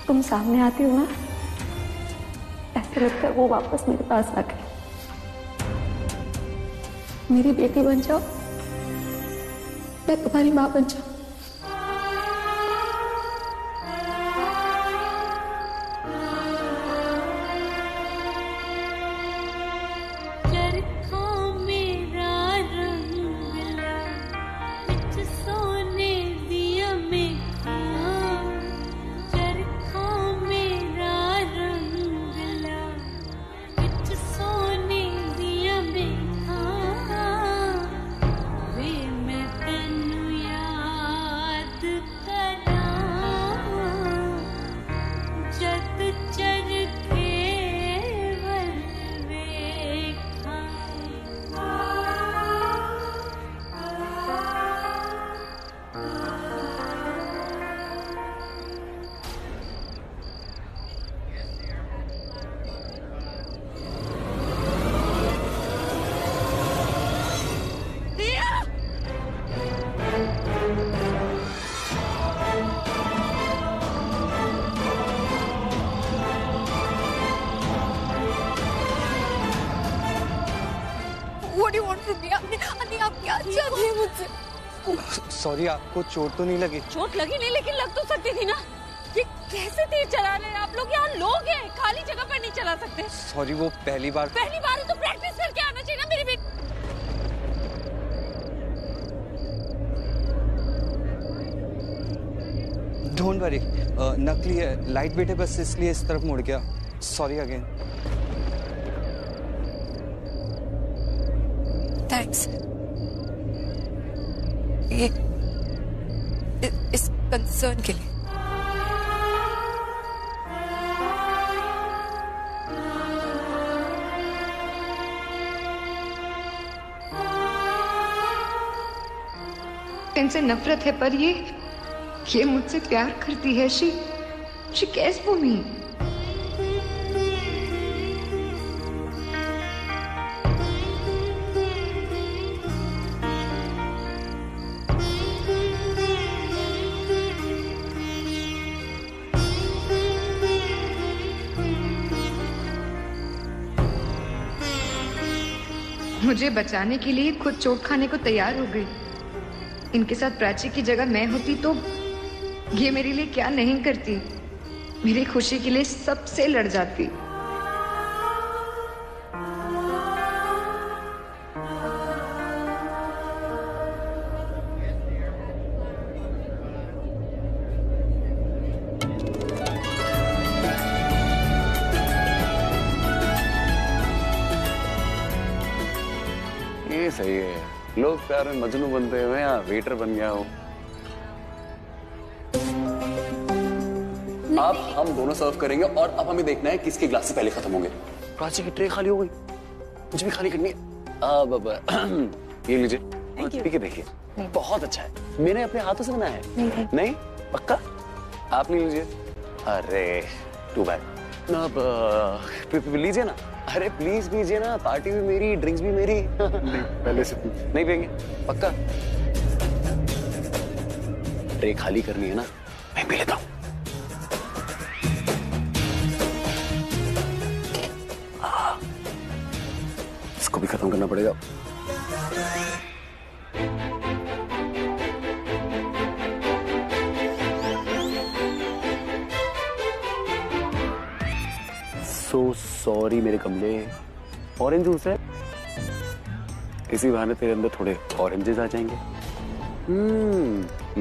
तुम सामने आती हो ना, ऐसा लगता है वो वापस मेरे पास आ गई। मेरी बेटी बन जाओ, मैं तुम्हारी माँ बन जाऊं। मैं तेनू याद बचा दिए मुझसे। सॉरी, आपको चोट तो नहीं लगी? चोट लगी नहीं, लेकिन लग तो सकती थी ना। ये कैसे तीर चला रहे हैं आप लोग? यहाँ लोग हैं, खाली जगह पर नहीं चला सकते। सॉरी, वो पहली बार है तो प्रैक्टिस करके आना चाहिए ना मेरी बेटी। डोंट वरी, नकली है, लाइट वेट है, बस इसलिए इस तरफ मुड़ गया। Sorry again. थैंक्स। ये इस कंसर्न के लिए। इनसे नफरत है, पर ये मुझसे प्यार करती है। She cares for me. मुझे बचाने के लिए खुद चोट खाने को तैयार हो गई। इनके साथ प्राची की जगह मैं होती तो ये मेरे लिए क्या नहीं करती, मेरी खुशी के लिए सबसे लड़ जाती। ये सही है, लोग प्यार में मजनू बनते हुए या वेटर बन गया हो। अब हम दोनों सर्व करेंगे और अब हमें देखना है किसके ग्लास से पहले खत्म होंगे। प्राची की ट्रे खाली हो गई, मुझे भी खाली करनी है। अब ये लीजिए, पी के देखिए, बहुत अच्छा है। मैंने अपने हाथों से बनाया है। नहीं पक्का? आप नहीं लीजिए। अरे टू बैड। अब लीजिए ना। अरे प्लीज पीजिए ना, पार्टी भी मेरी, ड्रिंक्स भी मेरी। नहीं, पहले से नहीं पिएंगे? पक्का? ट्रे खाली करनी है ना, मैं पी लेता हूँ। इसको भी खत्म करना पड़ेगा। सो सॉरी मेरे कमले। ऑरेंज जूस है, इसी बहाने तेरे अंदर थोड़े ऑरेंजेस आ जाएंगे।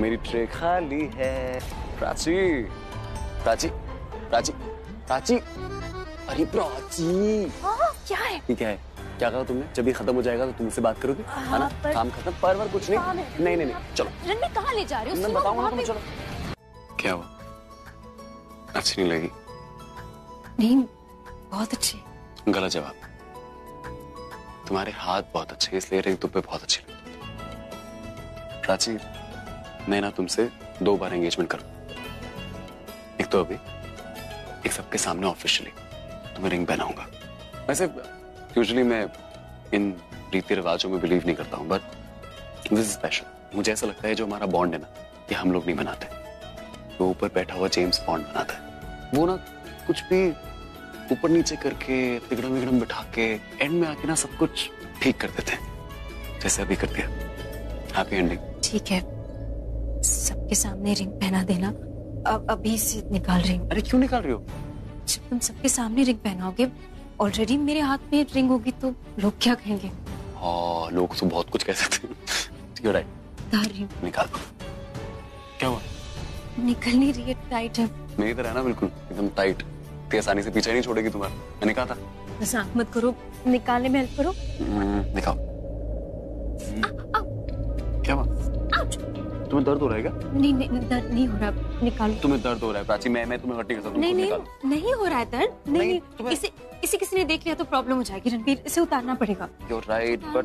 मेरी ट्रे खाली है। प्राची, प्राची, प्राची, प्राची, अरे प्राची। क्या है? ठीक है, क्या कहा तुमने? जब ये खत्म हो जाएगा तो तुम मुझसे बात करोगे, है ना? काम खत्म, पर कुछ नहीं। नहीं, चलो। रणबीर कहाँ ले जा रहे हो? मैं बताऊंगा ना तुम्हें, चलो। क्या हुआ? अच्छी नहीं लगी? नहीं, बहुत अच्छी। गलत जवाब। तुम्हारे हाथ बहुत अच्छे, इसलिए रिंग तुम पे बहुत अच्छी लगती। प्राची, मैं ना तुमसे 2 बार एंगेजमेंट करूं। एक तो अभी, एक सबके सामने ऑफिशियली तुम्हें रिंग पहनाऊंगा। वैसे यूजुअली मैं इन रीति रिवाजों में बिलीव नहीं करता हूं, बट दिस इज स्पेशल। मुझे ऐसा लगता है जो हमारा बॉन्ड है ना, ये हम लोग नहीं बनाते, वो ऊपर बैठा हुआ जेम्स बॉन्ड बनाता है। वो ना कुछ भी ऊपर नीचे करके, तिगड़म विगड़म बिठा के, एंड में आके ना सब कुछ ठीक कर देते हैं, जैसे अभी कर दिया। Happy ending. ठीक है, सबके सामने रिंग पहना देना। अब अभी से निकाल रही हूँ। अरे क्यों निकाल रही हो? जब तुम सबके सामने रिंग पहनाओगे, ऑलरेडी मेरे हाथ में रिंग होगी तो लोग क्या कहेंगे? हाँ, लोग तो बहुत कुछ कह सकते हैं। राइट, निकाल। क्या हुआ? निकल नहीं रही है, टाइट है। मेरी तरह है ना, बिल्कुल एकदम टाइट। इतनी आसानी से पीछे नहीं छोड़ेगी तुम्हारा, मैंने कहा था। मजाक मत करो, निकालने में हेल्प करो। निकाल। क्या हुआ? तुम्हें दर्द हो रहा है क्या? नहीं, दर्द नहीं हो रहा, निकालो। तुम्हें दर्द हो रहा है प्राची, मैं तुम्हें हट नहीं कर सकता। नहीं हो रहा है दर्द। नहीं, इसे किसी ने देख लिया तो प्रॉब्लम हो जाएगी रणबीर, इसे उतारना पड़ेगा। You're right, but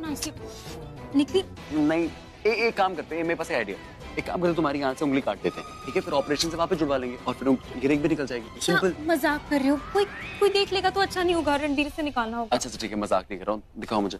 निकली नहीं। एक काम करते हैं, मेरे पास आइडिया। एक काम करते, तुम्हारी आंख से उंगली काट देते हैं, ठीक है? फिर ऑपरेशन से वापस जुड़वा लेंगे और फिर ये रिंग भी निकल जाएगी। सिंपल। मजाक कर रहे हो? कोई देख लेगा तो अच्छा नहीं होगा, रणबीर से निकालना होगा। अच्छा ठीक है, मजाक नहीं कर रहा हूँ, दिखाओ मुझे।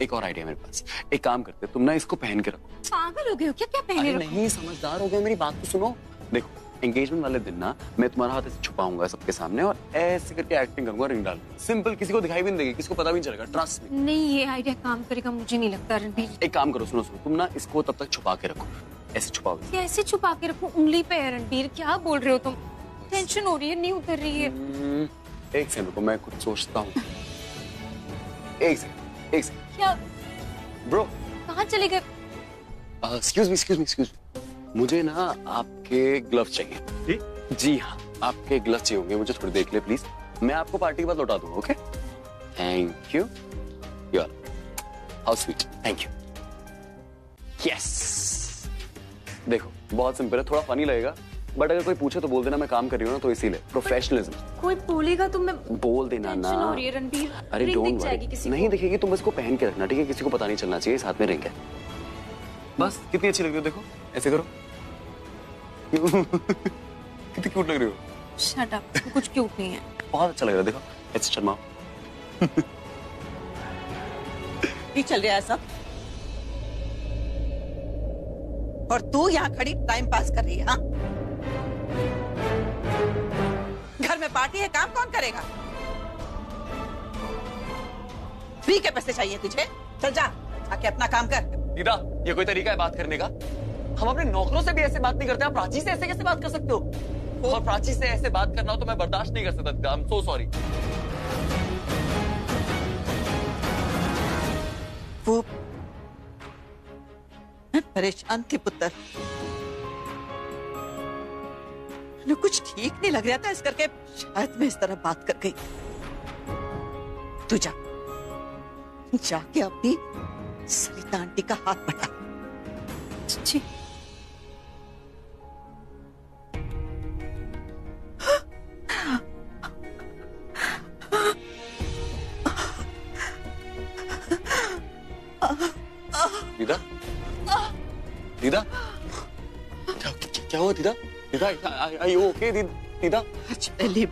एक और आइडिया मेरे पास। एक काम करते, तुम ना इसको पहन के रखो। पागल हो गए हो क्या? क्या पहने रखो? नहीं, समझदार हो गए, मेरी बात तो सुनो। देखो, एंगेजमेंट वाले दिन ना मैं तुम्हारा हाथ ऐसे छुपाऊंगा सबके सामने और ऐसे करके एक्टिंग करूंगा, रिंग डाल। सिंपल, किसी को दिखाई भी नहीं देगी, किसी को पता भी नहीं चलेगा, ट्रस्ट मी। नहीं, ये आइडिया काम करेगा मुझे नहीं लगता रणबीर। एक काम करो, सुनो, तुम ना इसको तब तक छुपा के रखो, ऐसे छुपाओ। कैसे छुपा के रखूं? उंगली पे है रणबीर, क्या बोल रहे हो तुम? टेंशन हो रही है, नहीं उतर रही है। एक सेकंड रुको, मैं कुछ सोचता हूँ। एक सेकंड। क्या ब्रो, कहाँ चले गए? एक्सक्यूज मी, मुझे ना आपके ग्लव्स चाहिए। जी हाँ, आपके ग्लव्स चाहिए होंगे मुझे, थोड़ी देख ले प्लीज। मैं आपको पार्टी के बाद लौटा दूंगा, ओके? Thank you. यार how sweet, thank you. Yes, देखो बहुत सिंपल है, थोड़ा फनी लगेगा, बट अगर कोई पूछे तो बोल देना मैं काम कर रही हूँ ना, तो इसीलिए प्रोफेशनलिज्म। कोई बोलेगा तो मैं बोल देना ना। टेंशन हो रही है रणबीर। अरे रिंग डोंट दिख जाएगी वरी, किसी नहीं को। दिखेगी, तुम इसको पहन के रखना, ठीक है? किसी को पता नहीं चलना चाहिए साथ में रिंग है। बस, कितनी अच्छी लग रही हो, देखो ऐसे करो। कितनी क्यूट लग रही हो। शट अप, कुछ क्यूट नहीं है। बहुत अच्छा लग रहा है, देखो ऐसे शर्माओ। ये चल रहा है सब, और तू यहाँ खड़ी टाइम पास कर रही है। हाँ, घर में पार्टी है, काम कौन करेगा? फ्री के पैसे चाहिए तुझे? चल जा, आके अपना काम कर। दीदा, ये कोई तरीका है बात करने का? हम अपने नौकरों से भी ऐसे बात नहीं करते, आप प्राची से ऐसे कैसे बात कर सकते हो? और प्राची से ऐसे बात करना हो तो मैं बर्दाश्त नहीं कर सकता दीदा, आई एम सो सॉरी। वो मैं परेशान थी पुत्र, मुझे कुछ ठीक नहीं लग रहा था, इस करके शायद मैं इस तरह बात कर गई। तू जा, जाके अपनी सरिता आंटी का हाथ बढ़ा। जी। दीदा, दीदा, क्या हुआ दीदा? दीदा, are you okay, दीदा? पहली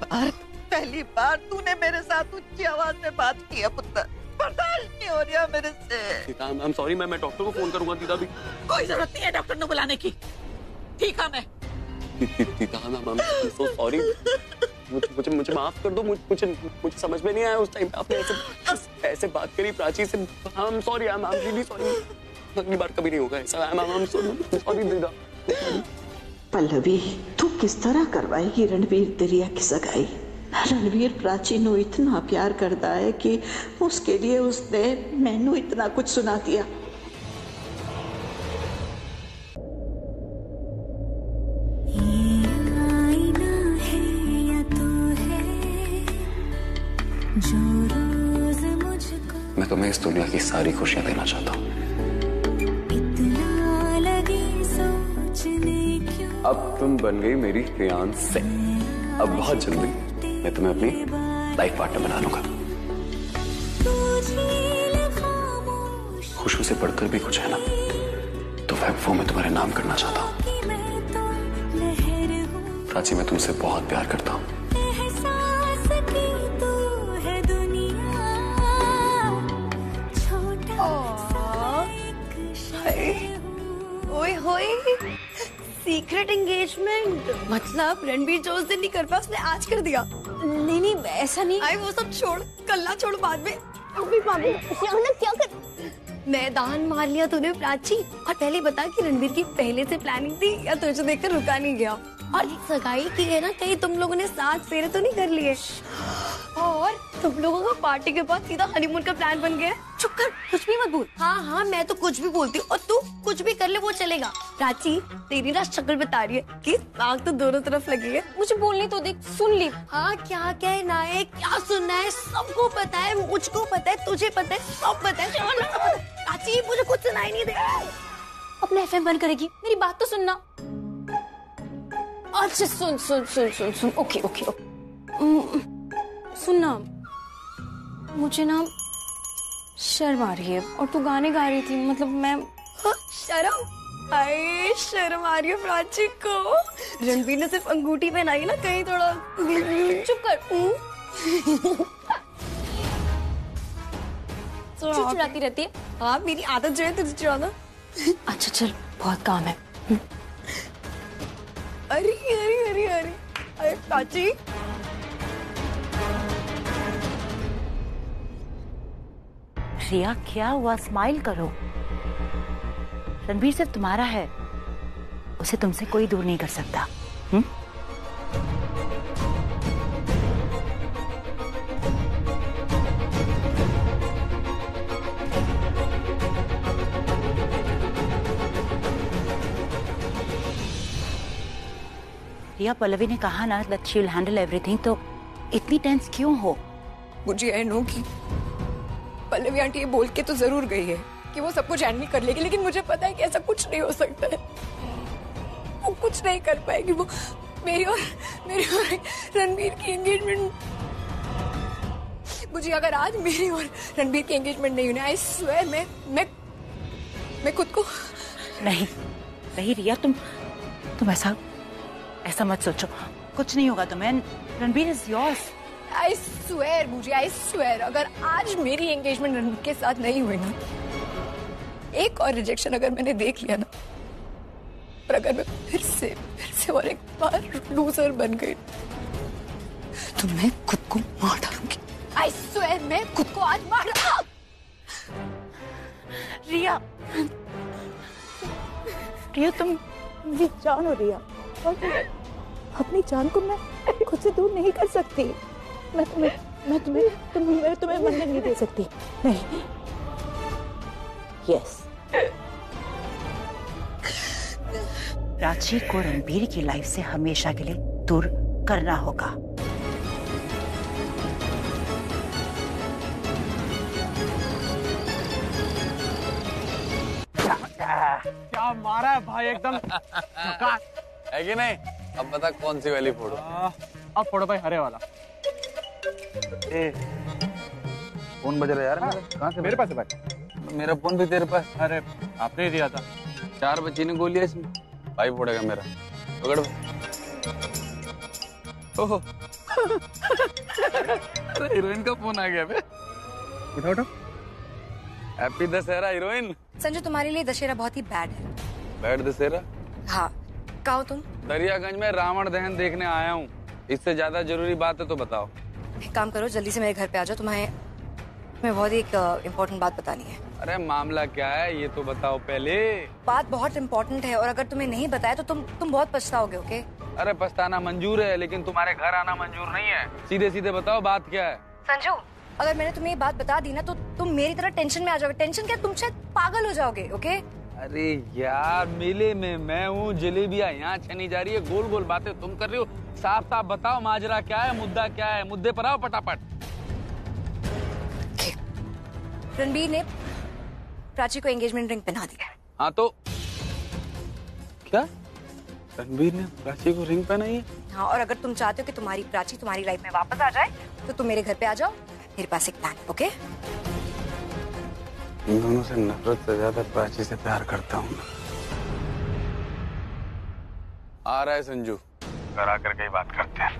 बार तूने मेरे साथ ऊंची आवाज में बात की है पुत्र, बर्दाश्त नहीं हो रहा मेरे से। दीदा, आई एम सॉरी, मैं डॉक्टर को फोन करूंगा दीदा भी। कोई जरूरत नहीं है डॉक्टर को बुलाने की, ठीक है मैं। दीदा, आई एम सो सॉरी, मुझे माफ कर दो, मुझे समझ में नहीं आया उस टाइम पे आपने ऐसे बात करी प्राची से। I am sorry, I am really sorry, अगली बार कभी नहीं होगा ऐसा। आई एम सॉरी दीदा। पल्लवी, तू किस तरह करवाएगी रणवीर दरिया की सगाई? रणवीर प्राची नु इतना प्यार करता है कि उसके लिए उसने मैनू इतना कुछ सुना दिया। मैं तुम्हें इस दुनिया की सारी खुशियां देना चाहता हूँ। अब तुम बन गई मेरी फियांसे। अब बहुत जल्दी मैं तुम्हें अपनी लाइफ पार्टनर बना लूंगा। खुशियों से बढ़कर भी कुछ है ना, तो वो मैं तुम्हारे नाम करना चाहता हूँ। प्राची, मैं तुमसे बहुत प्यार करता हूँ। ओए होए, सीक्रेट एंगेजमेंट मतलब रणबीर जो उस दिन नहीं कर पाया उसने आज कर दिया। नहीं ऐसा नहीं। आई वो सब छोड़, कल्ला छोड़, बाद में क्या कर, मैदान मार लिया तूने प्राची। और पहले बता कि रणबीर की पहले से प्लानिंग थी या तुझे देखकर रुका नहीं गया? और सगाई की है ना, कहीं तुम लोगों ने 7 फेरे तो नहीं कर लिए? और तुम लोगों का पार्टी के बाद सीधा हनीमून का प्लान बन गया। चुप कर, कुछ भी मत बोल। हाँ, मैं तो कुछ भी बोलती हूँ और तू कुछ भी कर ले वो चलेगा। प्राची, तेरी ना शक्ल बता रही है कि आग तो दोनों तरफ लगी है। मुझे बोलने तो देख, सुन ली। हाँ, क्या कहना है, क्या सुनना है, सबको पता है, मुझको पता है, तुझे पता है, सब पता है। प्राची, मुझे कुछ सुनाई नहीं दे। अपना FM बंद करेगी? मेरी बात तो सुनना। अच्छा सुन। ओके सुनना, मुझे ना शर्म आ रही है और तू गाने गा रही थी, मतलब मैं शर्म? हाय, शर्म आ रही है प्राची को। रणबीर ने सिर्फ अंगूठी पहनाई ना, कहीं थोड़ा चुप कर। चिड़चिड़ाती रहती है। हाँ, मेरी आदत जो है तुझे चिढ़ाना। अच्छा चल, बहुत काम है। अरे अरे अरे अरे अरे प्राची, रिया क्या हुआ? स्माइल करो। रणबीर सिर्फ तुम्हारा है, उसे तुमसे कोई दूर नहीं कर सकता। रिया, पल्लवी ने कहा ना that she'll handle everything, तो इतनी टेंस क्यों हो? मुझे आई नो कि पल्लवी आंटी ये बोल के तो जरूर गई है कि वो सब कुछ हैंडल कर लेगी, लेकिन मुझे पता है कि ऐसा कुछ नहीं हो सकता है। वो कुछ नहीं कर पाएगी। वो मेरी और रणबीर की एंगेजमेंट, मुझे अगर आज मेरी और रणबीर की एंगेजमेंट नहीं हुई, आई स्वेयर मैं खुद को नहीं रिया, तुम ऐसा मत सोचो। कुछ नहीं होगा तुम्हें। Ranbir is yours. I swear अगर आज मेरी एंगेजमेंट रणबीर के साथ नहीं हुई ना, एक और रिजेक्शन अगर मैंने देख लिया ना, और अगर मैं फिर से और एक बार लूजर बन गई तो मैं खुद को मार डालूंगी। आई स्वेयर मैं खुद को आज मार रिया तुम मेरी जान हो। रिया, अपनी जान को मैं खुद से दूर नहीं कर सकती। मैं तुम्हें मरने नहीं दे सकती। नहीं। यस, प्राची को रणबीर की लाइफ से हमेशा के लिए दूर करना होगा। क्या मारा है भाई, एकदम है कि नहीं? अब बता कौन सी वाली फोड़ो? अब फोड़ो भाई हरे वाला। फोन बज रहा है यार मेरा। कहाँ से? मेरे पास है भाई। मेरा फोन भी तेरे पास? अरे आपने ही दिया था। 4 बच्ची ने गोलियां इसमें। भाई फोड़ेगा मेरा। पकड़। ओहो अरे हीरोइन का फोन आ गया बे। उठा। Happy Dussehra heroine. संजू, तुम्हारे लिए दशहरा बहुत ही बैड है। बैड दशहरा? हाँ, कहो तुम। दरियागंज में रावण दहन देखने आया हूँ। इससे ज्यादा जरूरी बात है तो बताओ। एक काम करो, जल्दी से मेरे घर पे आ जाओ। तुम्हें बहुत ही एक इम्पोर्टेंट बात बतानी है। अरे मामला क्या है ये तो बताओ पहले। बात बहुत इम्पोर्टेंट है और अगर तुम्हें नहीं बताया तो तुम बहुत पछताओगे। ओके? अरे पछताना मंजूर है, लेकिन तुम्हारे घर आना मंजूर नहीं है। सीधे सीधे बताओ बात क्या है। संजू, अगर मैंने तुम्हें ये बात बता दी ना तो तुम मेरी तरह टेंशन में आ जाओगे। टेंशन क्या, तुम शायद पागल हो जाओगे। ओके? अरे यार, मेले में मैं हूँ, जलेबियाँ यहाँ छनी जा रही है, गोल गोल बातें तुम कर रही हो। साफ साफ बताओ माजरा क्या है, मुद्दा क्या है। मुद्दे पर आओ फटाफट। रणबीर ने प्राची को एंगेजमेंट रिंग पहना दी है। हाँ तो क्या रणबीर ने प्राची को रिंग पहनाई है? हाँ, और अगर तुम चाहते हो कि तुम्हारी प्राची तुम्हारी लाइफ में वापस आ जाए तो तुम मेरे घर पे आ जाओ। मेरे पास एक प्लान। ओके? इन दोनों से नफरत से ज्यादा प्राची से प्यार करता हूँ। आ रहा है संजू, घर आकर के ही बात करते हैं।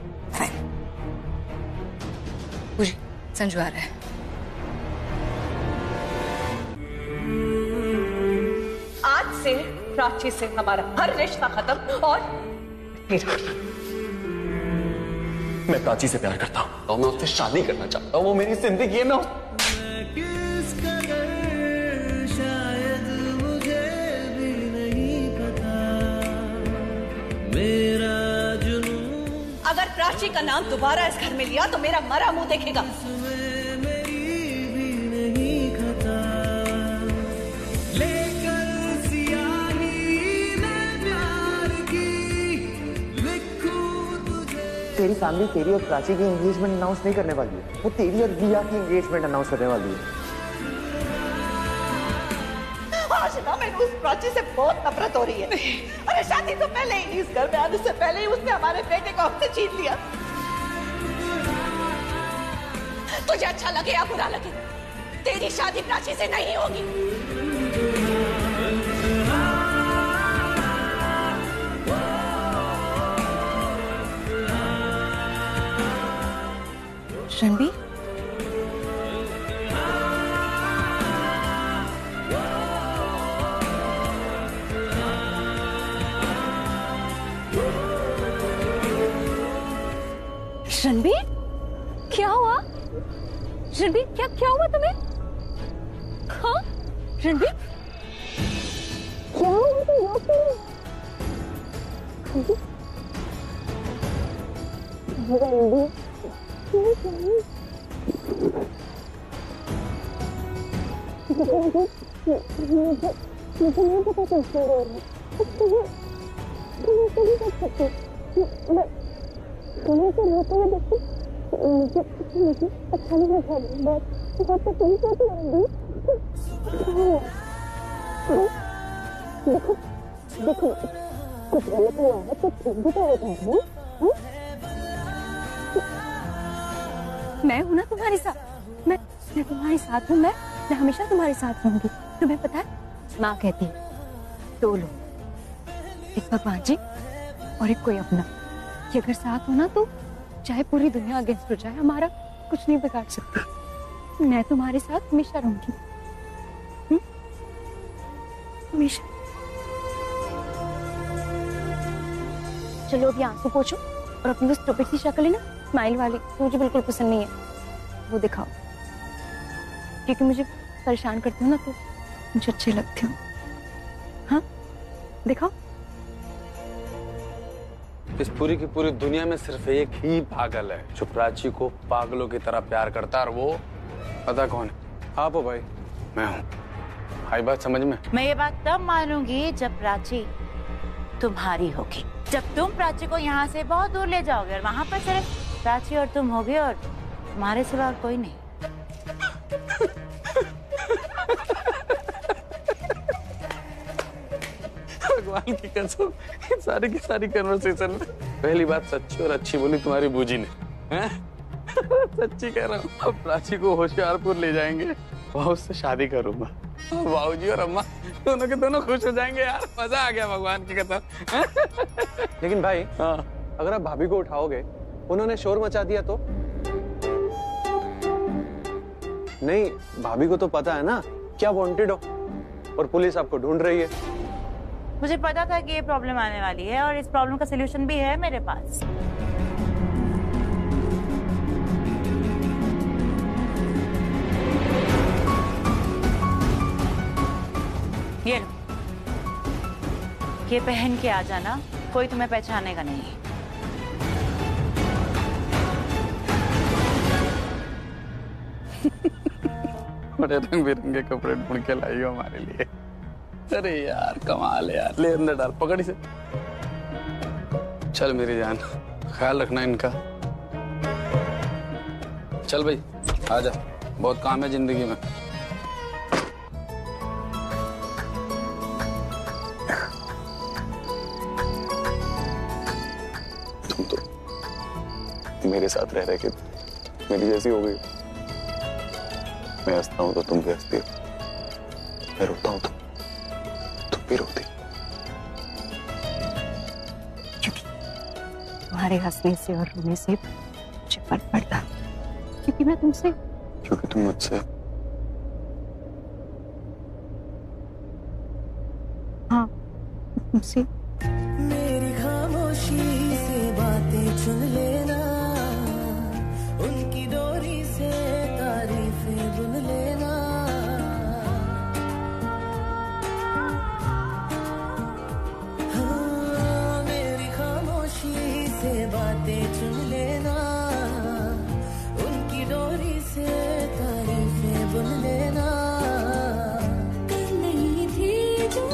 पूरी संजू आ रहा है। आज से प्राची से हमारा हर रिश्ता खत्म। और मैं प्राची से प्यार करता हूँ और मैं उससे शादी करना चाहता हूँ। वो मेरी जिंदगी है। मैं अगर प्राची का नाम दोबारा इस घर में लिया तो मेरा मरा मुंह देखेगा। तेरी फैमिली तेरी और प्राची की एंगेजमेंट अनाउंस नहीं करने वाली है। वो तेरी और रिया की एंगेजमेंट अनाउंस करने वाली है। आज ना मैंने उस प्राची से बहुत नफरत हो रही है। अरे शादी तो पहले ही, इस घर में आने से पहले ही उसने हमारे बेटे को हमसे छीन लिया। तुझे अच्छा लगे या बुरा लगे, तेरी शादी प्राची से नहीं होगी। रणबीर, रणबीर, क्या हुआ? रणबीर, क्या हुआ तुम्हें? हाँ रणबीर, क्या हुआ तुम्हें? मुझे नहीं पता कैसे हो रहा है। तुम्हें सही कर सकते। मैं तुम्हें तो रोते हुए देखती, मुझे अच्छा नहीं लगा। बहुत तकलीफ होती है रणबीर। देखो देखो, कुछ गलत हुआ है तो ठीक भी तो होता है। मैं हूं ना तुम्हारे साथ, मैं तुम्हारे साथ हूँ। मैं हमेशा तुम्हारे साथ रहूंगी। तुम्हें पता है, माँ कहती है दो लोग, एक भगवान जी और एक कोई अपना, कि अगर साथ हो ना तो चाहे पूरी दुनिया अगेंस्ट हो जाए, हमारा कुछ नहीं बिगाड़ सकती। मैं तुम्हारे साथ हमेशा रहूंगी, हमेशा। चलो अभी आंसू पोंछो और अपनी वो स्टूपिड सी शक्ल है ना, स्माइल वाली, तो मुझे बिल्कुल पसंद नहीं है, वो दिखाओ। क्योंकि मुझे परेशान करती हो ना तो मुझे अच्छे लगते हो। हाँ दिखाओ। इस पूरी की पूरी दुनिया में सिर्फ एक ही पागल है जो प्राची को पागलों की तरह प्यार करता है, और वो पता कौन है? आप हो भाई, मैं हूँ। आई बात समझ में? मैं ये बात तब मानूंगी जब प्राची तुम्हारी होगी, जब तुम प्राची को यहाँ से बहुत दूर ले जाओगे और वहाँ पर सिर्फ प्राची और तुम होगे और तुम्हारे सिवा और कोई नहीं। भगवान की कसम, सारी की सारी कन्वर्सेशन में पहली बात सच्ची और अच्छी बोली तुम्हारी बूजी ने, हैं? सच्ची कह रहा हूँ। अब प्राची को होशियारपुर ले जाएंगे, वहाँ उससे शादी करूंगा। बाबूजी और अम्मा दोनों के दोनों खुश हो जाएंगे। यार मजा आ गया, भगवान की कसम। लेकिन भाई, हाँ, अगर आप भाभी को उठाओगे, उन्होंने शोर मचा दिया तो? नहीं, भाभी को तो पता है ना क्या वांटेड हो, और पुलिस आपको ढूंढ रही है। मुझे पता था कि ये प्रॉब्लम आने वाली है और इस प्रॉब्लम का सलूशन भी है मेरे पास। ये लो, ये पहन के आ जाना, कोई तुम्हें पहचानेगा नहीं। बड़े रंग बिरंगे कपड़े ढूंढ के लाई हो हमारे लिए। अरे यार कमाल है यार। ले अंदर डाल, पकड़ इसे। चल मेरी जान, ख्याल रखना इनका। चल भाई आजा, बहुत काम है जिंदगी में। तुम तो मेरे साथ रह के मेरी जैसी हो गई। मैं हंसता हूँ तो तुम भी हंसती हो, मैं रोता हूँ तो तुम भी रोती। तुम्हारे हंसने से और रोने से मुझे फर्क पड़ता, क्योंकि मैं तुमसे, क्योंकि तुम मुझसे। हाँ तुमसे। मेरी खामोशी से बातें चुन लेना, उनकी डोरी से तारीफें बुन लेना। हाँ, मेरी खामोशी से बातें चुन लेना, उनकी डोरी से तारीफें बुन लेना। कल नहीं थी जो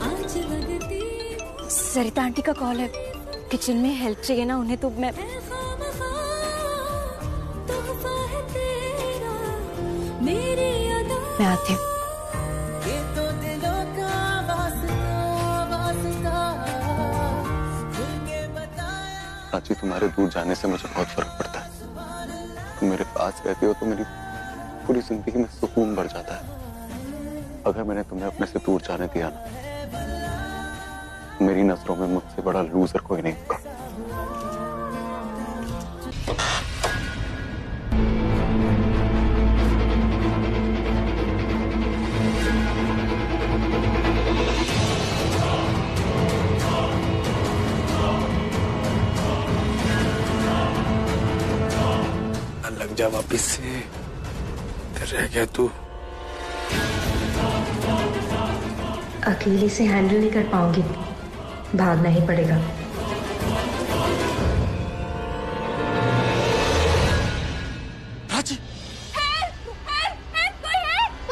आज लगती। सरिता आंटी का कॉल है, किचन में हेल्प चाहिए ना उन्हें, तो मैं आती हूँ। प्राची, तुम्हारे दूर जाने से मुझे बहुत फर्क पड़ता है। तुम मेरे पास रहती हो तो मेरी पूरी जिंदगी में सुकून बढ़ जाता है। अगर मैंने तुम्हें अपने से दूर जाने दिया ना, मेरी नजरों में मुझसे बड़ा लूजर कोई नहीं होगा। जा वापिस से, रह गया तू। अकेले से हैंडल नहीं कर पाऊंगी, भागना ही पड़ेगा।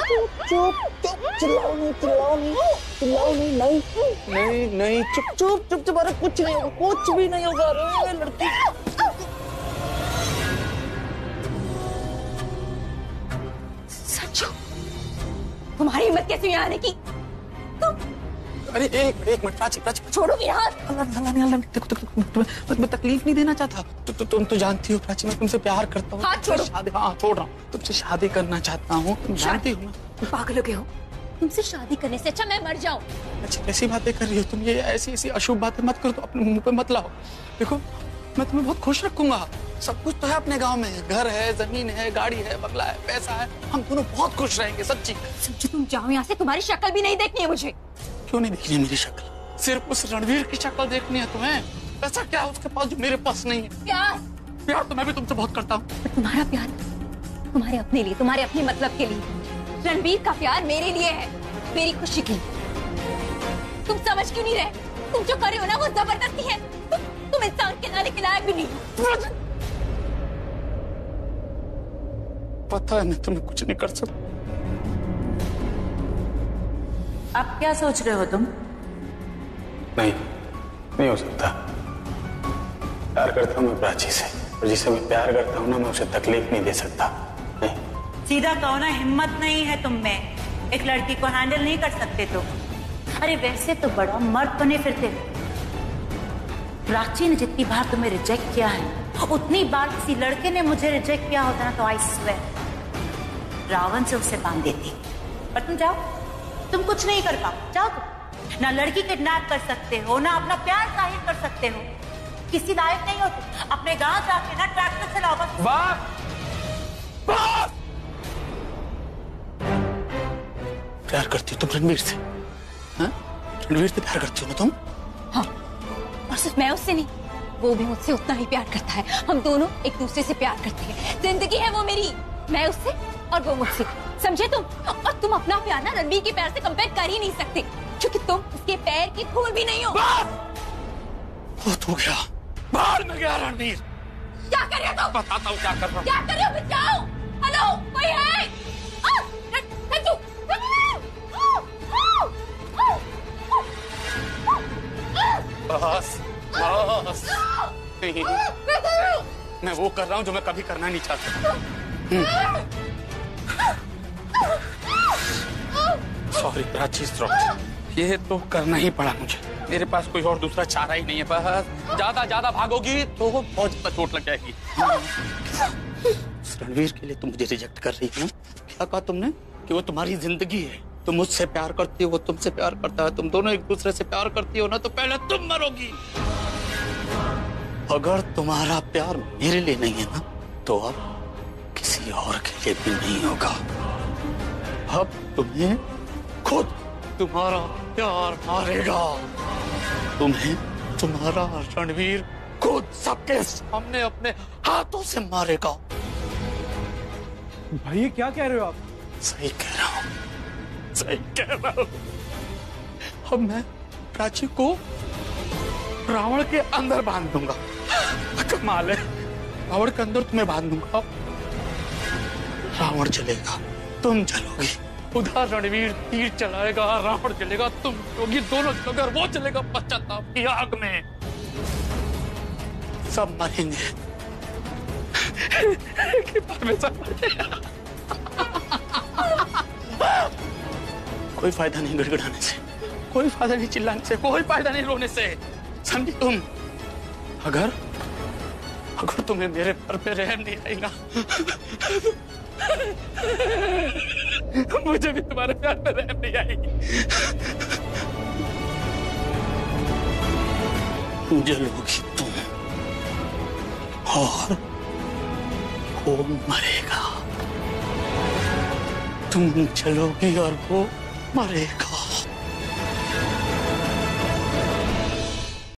चुप चुप, चिल्लाओ नहीं, नहीं, चुप, अरे कुछ नहीं होगा, कुछ भी नहीं होगा। अरे लड़की, सच्चू, तुम्हारी हिम्मत कैसे यहाँ आने की? तुम अरे एक मिनट प्राची, छोड़ो मेरा हाथ। अल्लाह, देखो मैं तकलीफ नहीं देना चाहता। तुम तो जानती हो प्राची, मैं तुमसे प्यार करता हूँ। हाथ छोड़ो। हाँ, छोड़ रहा हूँ। तुमसे शादी करना चाहता हूँ, तुम जानती हो ना। पागल हो गए हो? तुमसे शादी करने से अच्छा मैं मर जाऊं। अच्छा, कैसी बातें कर रही हो तुम? ये ऐसी अशुभ बातें मत करो, तो अपने मुंह पे मत लाओ। देखो, मैं तुम्हें बहुत खुश रखूंगा। सब कुछ तो है अपने गांव में, घर है, जमीन है, गाड़ी है, बंगला है, पैसा है। हम दोनों बहुत खुश रहेंगे, सच्ची। समझो, तुम जाओ यहाँ से, तुम्हारी शक्ल भी नहीं देखनी है मुझे। क्यों नहीं देखनी है मेरी शक्ल? सिर्फ उस रणवीर की शक्ल देखनी है तुम्हें? ऐसा क्या है उसके पास जो मेरे पास नहीं है? प्यार तो मैं भी तुमसे बहुत करता हूँ। तुम्हारा प्यार तुम्हारे अपने लिए, तुम्हारे अपने मतलब के लिए। रणवीर का प्यार मेरे लिए है, मेरी खुशी के लिए। तुम समझ क्यों नहीं रहे? तुम जो कर रहे हो ना, वो जबरदस्ती है। तुम इंसान के नाले के लायक भी नहीं हो। पता है मैं तुम्हें कुछ नहीं कर सकता। अब क्या सोच रहे हो तुम? नहीं हो सकता। प्यार करता हूँ मैं प्राची से, और जिसे मैं प्यार करता हूँ ना, मैं उसे तकलीफ नहीं दे सकता। नहीं। सीधा कहो ना, हिम्मत नहीं है तुम में। एक लड़की को हैंडल नहीं कर सकते तुम। अरे वैसे तो बड़ा मर्द बने फिरते। प्राची ने जितनी बार तुम्हें रिजेक्ट किया है, उतनी बार किसी लड़के ने मुझे रिजेक्ट किया होता ना, तो आई स्वेयर रावण से उसे बांध देती। पर तुम जाओ, तुम कुछ नहीं कर पाओ। जाओ तुम। ना लड़की किडनैप कर सकते हो, ना अपना प्यार जाहिर कर सकते हो। किसी लायक नहीं हो तुम। अपने गांव जाके ना ट्रैक्टर चलाओ बस। प्यार करती हो तुम रणवीर से? हाँ? रणवीर से प्यार करती हो ना तुम? हाँ, और सिर्फ मैं उससे नहीं, वो भी मुझसे उतना ही प्यार करता है। हम दोनों एक दूसरे से प्यार करते हैं। जिंदगी है वो मेरी, मैं उससे और वो मुझसे। समझे तुम? और तुम अपना प्यार ना रणवीर के प्यार से कंपेयर कर ही नहीं सकते, क्योंकि तुम उसके पैर की धूल भी नहीं हो। बहुत हो गया, बाहर में गया रणवीर। क्या कर रहे हो तुम? बताता हूँ क्या कर रहा हूँ। क्या कर रहे हो? बचाओ! हेलो, कोई है? बस नहीं, मैं वो कर रहा हूँ जो मैं कभी करना नहीं चाहता। सॉरी प्राची, ये तो करना ही पड़ा मुझे। मेरे पास कोई और दूसरा चारा ही नहीं है। बस ज्यादा भागोगी तो बहुत ज्यादा चोट लग जाएगी। रणवीर के लिए तुम मुझे रिजेक्ट कर रही हो। क्या कहा तुमने? कि वो तुम्हारी जिंदगी है, तुम मुझसे प्यार करती हो, वो तुमसे प्यार करता है, तुम दोनों एक दूसरे से प्यार करती हो ना, तो पहले तुम मरोगी। अगर तुम्हारा प्यार मेरे लिए नहीं है ना, तो अब किसी और के लिए भी नहीं होगा। अब तुम्हें खुद तुम्हारा प्यार मारेगा। तुम्हें तुम्हारा रणवीर खुद सबके सामने अपने हाथों से मारेगा। भाई ये क्या कह रहे हो आप? सही कह रहा हूँ, सही कह रहा हूँ। अब मैं प्राची को रावण के अंदर बांध दूंगा। कमाल है, रावण के अंदर तुम्हें बांध दूंगा। रावण जलेगा, तुम जलोगी। उधर रणवीर तीर चलाएगा, रावण जलेगा, तुम जलोगी, दोनों जलोगे, और वो चलेगा पश्चाताप की आग में। सब मरेंगे। कोई फायदा नहीं गड़गड़ाने से, कोई फायदा नहीं चिल्लाने से, कोई फायदा नहीं रोने से। समझी तुम? अगर तुम्हें मेरे पर पे रहम नहीं आएगा, मुझे भी तुम्हारे प्यार पे रहम नहीं आएगी। जलोगी तुम और वो मरेगा। तुम जलोगी और वो मरेगा।